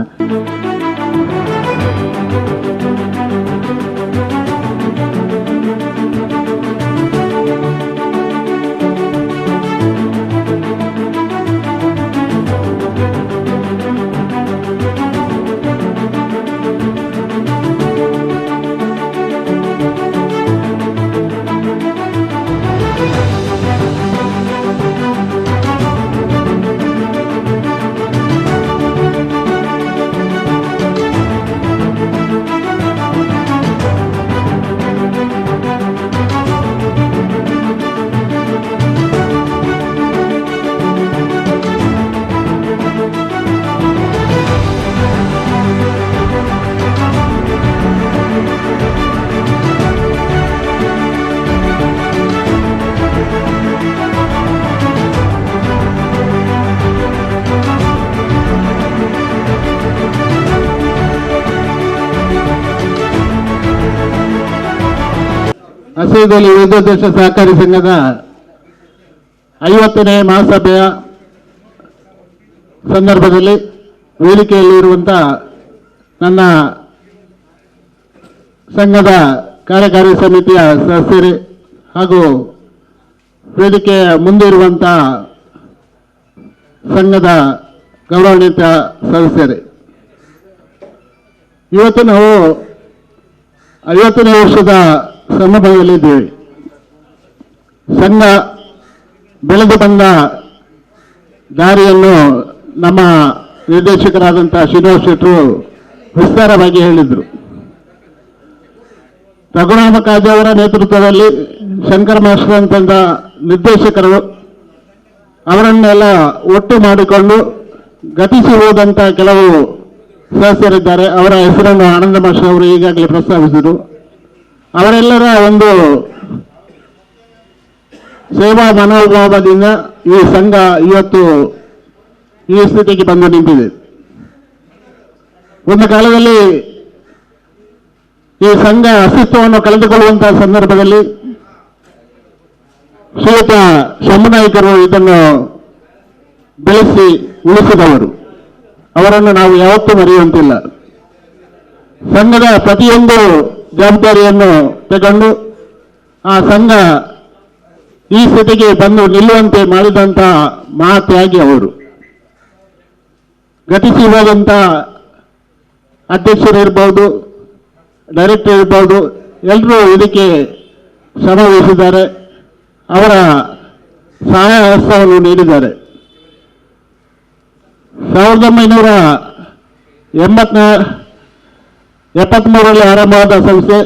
ಹಸಿರುಗಲಿ ವಿದ್ಯುದ್ದೇಶ ಸಹಕಾರಿ ಸಂಘದ 50ನೇ ಮಹಾಸಭೆಯ ಸಂದರ್ಭದಲ್ಲಿ ವೇದಿಕೆಯಲ್ಲಿರುವಂಥ ನನ್ನ ಸಂಘದ ಕಾರ್ಯಕಾರಿ ಸಮಿತಿಯ ಸದಸ್ಯರೇ ಹಾಗೂ ವೇದಿಕೆಯ ಮುಂದಿರುವಂಥ ಸಂಘದ ಗೌರವಾನ್ವಿತ ಸದಸ್ಯರೇ, ಇವತ್ತು ನಾವು 50ನೇ ವರ್ಷದ ಸಂದರ್ಭದಲ್ಲಿದ್ದೇವೆ. ಸಂಘ ಬೆಳೆದು ಬಂದ ದಾರಿಯನ್ನು ನಮ್ಮ ನಿರ್ದೇಶಕರಾದಂಥ ಶ್ರೀನಿವಾಸ ಶೆಟ್ಟರು ವಿಸ್ತಾರವಾಗಿ ಹೇಳಿದರು. ರಘುರಾಮ ಕಾಜೆಯವರ ನೇತೃತ್ವದಲ್ಲಿ ಶಂಕರ ಮಾಸ್ಟರ್ ಅಂತಂದ ನಿರ್ದೇಶಕರು ಅವರನ್ನೆಲ್ಲ ಒಟ್ಟು ಮಾಡಿಕೊಂಡು ಗತಿಸಿ ಹೋದಂಥ ಕೆಲವು ಸದಸ್ಯರಿದ್ದಾರೆ. ಅವರ ಹೆಸರನ್ನು ಆನಂದ ಮಾಸ್ಟರ್ ಅವರು ಈಗಾಗಲೇ ಪ್ರಸ್ತಾವಿಸಿದರು. ಅವರೆಲ್ಲರ ಒಂದು ಸೇವಾ ಮನೋಭಾವದಿಂದ ಈ ಸಂಘ ಇವತ್ತು ಈ ಸ್ಥಿತಿಗೆ ಬಂದು ನಿಂತಿದೆ. ಒಂದು ಕಾಲದಲ್ಲಿ ಈ ಸಂಘ ಅಸ್ತಿತ್ವವನ್ನು ಕಳೆದುಕೊಳ್ಳುವಂತಹ ಸಂದರ್ಭದಲ್ಲಿ ಶ್ರೀಯುತ ಶಂಭುನಾಯ್ಕರು ಇದನ್ನು ಬೆಳೆಸಿ ಉಳಿಸಿದವರು. ಅವರನ್ನು ನಾವು ಯಾವತ್ತೂ ಮರೆಯುವಂತಿಲ್ಲ. ಸಂಘದ ಪ್ರತಿಯೊಂದು ಜವಾಬ್ದಾರಿಯನ್ನು ತಗೊಂಡು ಆ ಸಂಘ ಈ ಸ್ಥಿತಿಗೆ ಬಂದು ನಿಲ್ಲುವಂತೆ ಮಾಡಿದಂಥ ಮಹಾತ್ಯಾಗಿ ಅವರು. ಗತಿಸಿ ಹೋದಂಥ ಅಧ್ಯಕ್ಷರಿರ್ಬೋದು, ಡೈರೆಕ್ಟರ್ ಇರ್ಬೋದು, ಎಲ್ಲರೂ ಇದಕ್ಕೆ ಶ್ರಮ ವಹಿಸಿದ್ದಾರೆ. ಅವರ ಸಹಾಯ ಹಸ್ತವನ್ನು ನೀಡಿದ್ದಾರೆ. 1973ರಲ್ಲಿ ಆರಂಭವಾದ ಸಂಸ್ಥೆ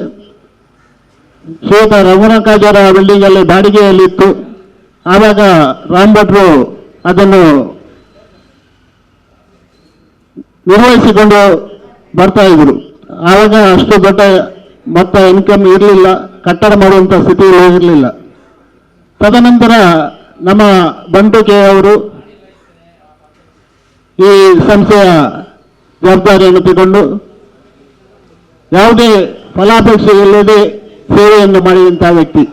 ಶ್ರೀಯುತ ರಘುನಾಥಾಚಾರ್ಯ ಬಿಲ್ಡಿಂಗ್ ಅಲ್ಲಿ ಬಾಡಿಗೆಯಲ್ಲಿತ್ತು. ಆವಾಗ ರಾಮ್ ಭಟ್ರು ಅದನ್ನು ನಿರ್ವಹಿಸಿಕೊಂಡು ಬರ್ತಾ ಇದ್ರು. ಆವಾಗ ಅಷ್ಟು ದೊಡ್ಡ ಮೊತ್ತ ಇನ್ಕಮ್ ಇರಲಿಲ್ಲ, ಕಟ್ಟಡ ಮಾಡುವಂಥ ಸ್ಥಿತಿ ಇರಲಿಲ್ಲ. ತದನಂತರ ನಮ್ಮ ಬಂಟು ಕೆ ಅವರು ಈ ಸಂಸ್ಥೆಯ ಜವಾಬ್ದಾರಿಯನ್ನು ತಗೊಂಡು ಯಾವುದೇ ಫಲಾಪೇಕ್ಷೆ ಇಲ್ಲದೆ ಸೇವೆಯನ್ನು ಮಾಡಿದಂತಹ ವ್ಯಕ್ತಿ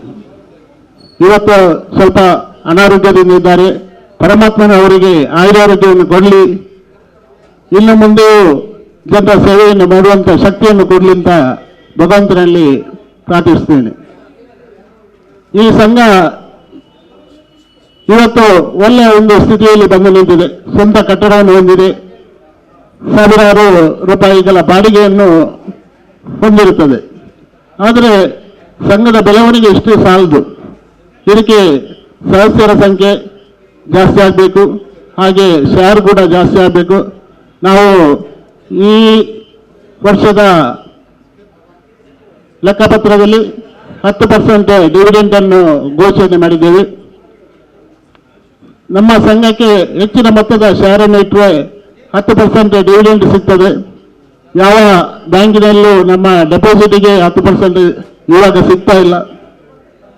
ಇವತ್ತು ಸ್ವಲ್ಪ ಅನಾರೋಗ್ಯದಿಂದ ಇದ್ದಾರೆ. ಪರಮಾತ್ಮನ ಅವರಿಗೆ ಆಯುರಾರೋಗ್ಯವನ್ನು ಕೊಡಲಿ, ಇನ್ನು ಮುಂದೆಯೂ ಜನರ ಸೇವೆಯನ್ನು ಮಾಡುವಂಥ ಶಕ್ತಿಯನ್ನು ಕೊಡಲಿ ಅಂತ ಭಗವಂತನಲ್ಲಿ ಪ್ರಾರ್ಥಿಸ್ತೇನೆ. ಈ ಸಂಘ ಇವತ್ತು ಒಳ್ಳೆಯ ಒಂದು ಸ್ಥಿತಿಯಲ್ಲಿ ಬಂದು ನಿಂತಿದೆ. ಸ್ವಂತ ಕಟ್ಟಡವನ್ನು ಹೊಂದಿದೆ. ಸಾವಿರಾರು ರೂಪಾಯಿಗಳ ಬಾಡಿಗೆಯನ್ನು ಹೊಂದಿರುತ್ತದೆ. ಆದರೆ ಸಂಘದ ಬೆಳವಣಿಗೆ ಇಷ್ಟು ಸಾಲದು. ಇದಕ್ಕೆ ಸದಸ್ಯರ ಸಂಖ್ಯೆ ಜಾಸ್ತಿ ಆಗಬೇಕು, ಹಾಗೆ ಶೇರ್ ಕೂಡ ಜಾಸ್ತಿ ಆಗಬೇಕು. ನಾವು ಈ ವರ್ಷದ ಲೆಕ್ಕಪತ್ರದಲ್ಲಿ 10% ಡಿವಿಡೆಂಡನ್ನು ಘೋಷಣೆ ಮಾಡಿದ್ದೇವೆ. ನಮ್ಮ ಸಂಘಕ್ಕೆ ಹೆಚ್ಚಿನ ಮೊತ್ತದ ಶೇರನ್ನು ಇಟ್ಟರೆ 10% ಡಿವಿಡೆಂಡ್ ಸಿಗ್ತದೆ. ಯಾವ ಬ್ಯಾಂಕಿನಲ್ಲೂ ನಮ್ಮ ಡೆಪಾಸಿಟಿಗೆ 10% ಇವಾಗ ಸಿಗ್ತಾ ಇಲ್ಲ.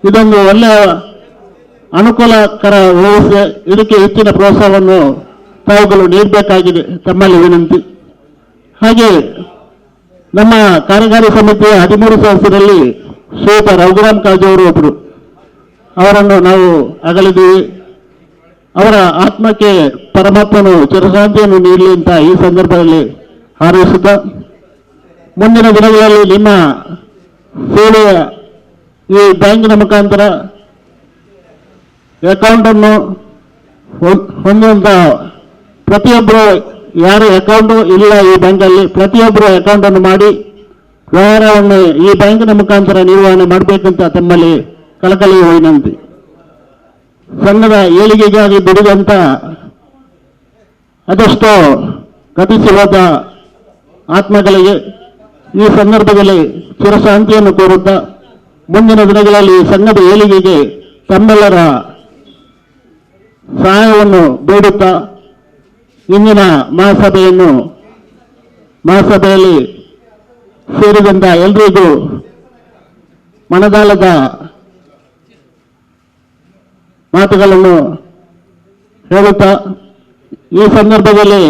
ಇದೊಂದು ಒಳ್ಳೆಯ ಅನುಕೂಲಕರ ವ್ಯವಸ್ಥೆ. ಇದಕ್ಕೆ ಹೆಚ್ಚಿನ ಪ್ರೋತ್ಸಾಹವನ್ನು ತಾವುಗಳು ನೀಡಬೇಕಾಗಿದೆ ತಮ್ಮಲ್ಲಿ ವಿನಂತಿ. ಹಾಗೆ ನಮ್ಮ ಕಾರ್ಯಕಾರಿ ಸಮಿತಿಯ 13 ಸದಸ್ಯರಲ್ಲಿ ಶ್ರೀಯುತ ರಘುರಾಮ್ ಕಾಜು ಅವರು ಒಬ್ಬರು. ಅವರನ್ನು ನಾವು ಅಗಲಿದ್ದೀವಿ. ಅವರ ಆತ್ಮಕ್ಕೆ ಪರಮಾತ್ಮನು ಚಿರಶಾಂತಿಯನ್ನು ನೀಡಲಿ ಅಂತ ಈ ಸಂದರ್ಭದಲ್ಲಿ ಹಾರೈಸುತ್ತಾ, ಮುಂದಿನ ದಿನಗಳಲ್ಲಿ ನಿಮ್ಮ ಸೇವೆಯ ಈ ಬ್ಯಾಂಕಿನ ಮುಖಾಂತರ ಅಕೌಂಟನ್ನು ಹೊಂದುವಂಥ ಪ್ರತಿಯೊಬ್ಬರು, ಯಾರ ಅಕೌಂಟು ಇಲ್ಲ ಈ ಬ್ಯಾಂಕಲ್ಲಿ, ಪ್ರತಿಯೊಬ್ಬರು ಅಕೌಂಟನ್ನು ಮಾಡಿ ವ್ಯವಹಾರವನ್ನು ಈ ಬ್ಯಾಂಕಿನ ಮುಖಾಂತರ ನಿರ್ವಹಣೆ ಮಾಡಬೇಕಂತ ತಮ್ಮಲ್ಲಿ ಕಳಕಳಿಯ ವಿನಂತಿ. ಸಂಘದ ಏಳಿಗೆಗಾಗಿ ದುಡಿದಂಥ ಅದೆಷ್ಟೋ ಗತಿಸಿ ಹೋದ ಆತ್ಮಗಳಿಗೆ ಈ ಸಂದರ್ಭದಲ್ಲಿ ಚಿರಶಾಂತಿಯನ್ನು ಕೋರುತ್ತಾ, ಮುಂದಿನ ದಿನಗಳಲ್ಲಿ ಸಂಘದ ಏಳಿಗೆಗೆ ತಮ್ಮೆಲ್ಲರ ಸಹಾಯವನ್ನು ಬೇಡುತ್ತಾ, ಇಂದಿನ ಮಹಾಸಭೆಯಲ್ಲಿ ಸೇರಿದಂಥ ಎಲ್ರಿಗೂ ಮನದಾಳದ ಮಾತುಗಳನ್ನು ಹೇಳುತ್ತಾ, ಈ ಸಂದರ್ಭದಲ್ಲಿ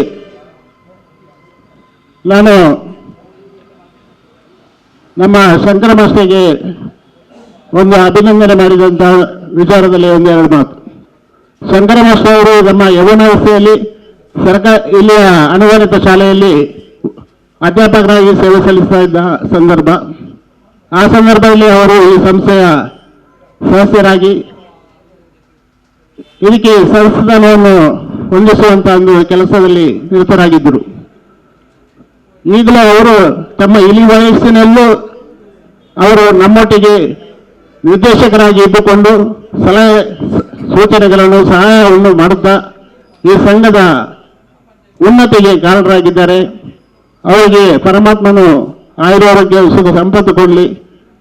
ನಾನು ನಮ್ಮ ಶಂಕರ ಮಾಸ್ಟರ್ಗೆ ಒಂದು ಅಭಿನಂದನೆ ಮಾಡಿದಂಥ ವಿಚಾರದಲ್ಲಿ ಒಂದೆರಡು ಮಾತು. ಶಂಕರ ಮಾಸ್ಟರ್ ಅವರು ನಮ್ಮ ಯೌವನಾವಸ್ಥೆಯಲ್ಲಿ ಇಲ್ಲಿಯ ಅನುದಾನಿತ ಶಾಲೆಯಲ್ಲಿ ಅಧ್ಯಾಪಕರಾಗಿ ಸೇವೆ ಸಲ್ಲಿಸ್ತಾ ಇದ್ದ ಸಂದರ್ಭ. ಆ ಸಂದರ್ಭದಲ್ಲಿ ಅವರು ಈ ಸಂಸ್ಥೆಯ ಸದಸ್ಯರಾಗಿ ಇದಕ್ಕೆ ಸಂಸ್ಥಾನವನ್ನು ಹೊಂದಿಸುವಂತ ಒಂದು ಕೆಲಸದಲ್ಲಿ ನಿರತರಾಗಿದ್ದರು. ಈಗಲೂ ಅವರು ತಮ್ಮ ಇಳಿ ವಯಸ್ಸಿನಲ್ಲೂ ಅವರು ನಮ್ಮೊಟ್ಟಿಗೆ ನಿರ್ದೇಶಕರಾಗಿ ಇದ್ದುಕೊಂಡು ಸಲಹೆ ಸೂಚನೆಗಳನ್ನು ಸಹಾಯವನ್ನು ಮಾಡುತ್ತಾ ಈ ಸಂಘದ ಉನ್ನತಿಗೆ ಕಾರಣರಾಗಿದ್ದಾರೆ. ಅವರಿಗೆ ಪರಮಾತ್ಮನು ಆಯುರಾರೋಗ್ಯ ಸುಖ ಸಂಪತ್ತು ಕೊಡಲಿ.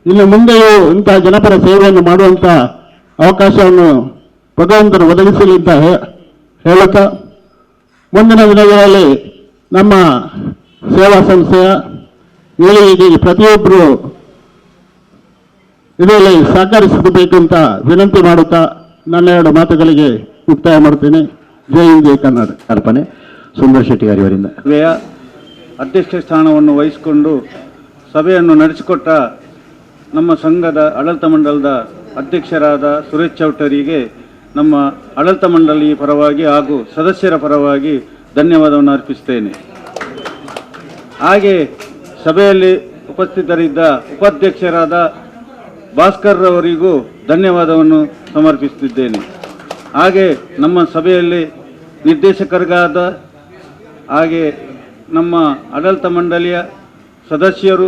ಇನ್ನು ಮುಂದೆಯೂ ಇಂತಹ ಜನಪರ ಸೇವೆಯನ್ನು ಮಾಡುವಂಥ ಅವಕಾಶವನ್ನು ಭಗವಂತನು ಒದಗಿಸಲಿ ಅಂತ ಹೇಳುತ್ತಾ, ಮುಂದಿನ ದಿನಗಳಲ್ಲಿ ನಮ್ಮ ಸೇವಾ ಸಂಸ್ಥೆಯ ಏಳಿಗೆಗೆ ಪ್ರತಿಯೊಬ್ಬರು ಇದರಲ್ಲಿ ಸಹಕರಿಸಬೇಕು ಅಂತ ವಿನಂತಿ ಮಾಡುತ್ತಾ ನನ್ನ ಎರಡು ಮಾತುಗಳಿಗೆ ಮುಕ್ತಾಯ ಮಾಡುತ್ತೇನೆ. ಜೈ ಹಿಂದ್ ಜೈ ಕರ್ನಾಟಕ. ಅರ್ಪಣೆ ಸುಂದರ್ ಶೆಟ್ಟಿ ಅವರಿಂದ. ಸಭೆಯ ಅಧ್ಯಕ್ಷ ಸ್ಥಾನವನ್ನು ವಹಿಸಿಕೊಂಡು ಸಭೆಯನ್ನು ನಡೆಸಿಕೊಟ್ಟ ನಮ್ಮ ಸಂಘದ ಆಡಳಿತ ಮಂಡಲದ ಅಧ್ಯಕ್ಷರಾದ ಸುರೇಶ್ ಚೌಟರಿಗೆ ನಮ್ಮ ಆಡಳಿತ ಮಂಡಳಿ ಪರವಾಗಿ ಹಾಗೂ ಸದಸ್ಯರ ಪರವಾಗಿ ಧನ್ಯವಾದವನ್ನು ಅರ್ಪಿಸುತ್ತೇನೆ. ಹಾಗೆ ಸಭೆಯಲ್ಲಿ ಉಪಸ್ಥಿತರಿದ್ದ ಉಪಾಧ್ಯಕ್ಷರಾದ ಭಾಸ್ಕರ್ ಅವರಿಗೂ ಧನ್ಯವಾದವನ್ನು ಸಮರ್ಪಿಸುತ್ತಿದ್ದೇನೆ. ಹಾಗೆ ನಮ್ಮ ಸಭೆಯಲ್ಲಿ ನಿರ್ದೇಶಕರಿಗಾದ ಹಾಗೆ ನಮ್ಮ ಆಡಳಿತ ಮಂಡಳಿಯ ಸದಸ್ಯರು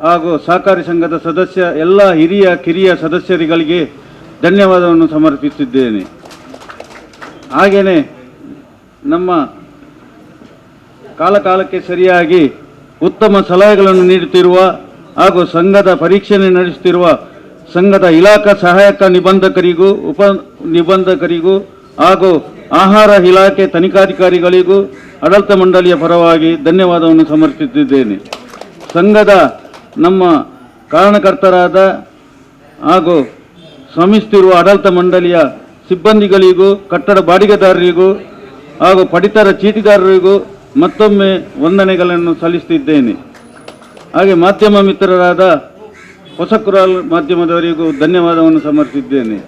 ಹಾಗೂ ಸಹಕಾರಿ ಸಂಘದ ಸದಸ್ಯ ಎಲ್ಲ ಹಿರಿಯ ಕಿರಿಯ ಸದಸ್ಯರುಗಳಿಗೆ ಧನ್ಯವಾದವನ್ನು ಸಮರ್ಪಿಸಿದ್ದೇನೆ. ಹಾಗೆಯೇ ನಮ್ಮ ಕಾಲಕಾಲಕ್ಕೆ ಸರಿಯಾಗಿ ಉತ್ತಮ ಸಲಹೆಗಳನ್ನು ನೀಡುತ್ತಿರುವ ಹಾಗೂ ಸಂಘದ ಪರೀಕ್ಷೆ ನಡೆಸುತ್ತಿರುವ ಸಂಘದ ಇಲಾಖಾ ಸಹಾಯಕ ನಿಬಂಧಕರಿಗೂ ಉಪ ನಿಬಂಧಕರಿಗೂ ಹಾಗೂ ಆಹಾರ ಇಲಾಖೆ ತನಿಖಾಧಿಕಾರಿಗಳಿಗೂ ಆಡಳಿತ ಮಂಡಳಿಯ ಪರವಾಗಿ ಧನ್ಯವಾದವನ್ನು ಸಮರ್ಪಿಸುತ್ತಿದ್ದೇನೆ. ಸಂಘದ ನಮ್ಮ ಕಾರಣಕರ್ತರಾದ ಹಾಗೂ ಶ್ರಮಿಸುತ್ತಿರುವ ಆಡಳಿತ ಮಂಡಳಿಯ ಸಿಬ್ಬಂದಿಗಳಿಗೂ ಕಟ್ಟಡ ಬಾಡಿಗೆದಾರರಿಗೂ ಹಾಗೂ ಪಡಿತರ ಚೀಟಿದಾರರಿಗೂ ಮತ್ತೊಮ್ಮೆ ವಂದನೆಗಳನ್ನು ಸಲ್ಲಿಸುತ್ತಿದ್ದೇನೆ. ಹಾಗೆ ಮಾಧ್ಯಮ ಮಿತ್ರರಾದ ಹೊಸಕುರಾಲ್ ಮಾಧ್ಯಮದವರಿಗೂ ಧನ್ಯವಾದವನ್ನು ಸಮರ್ಪಿಸಿದ್ದೇನೆ.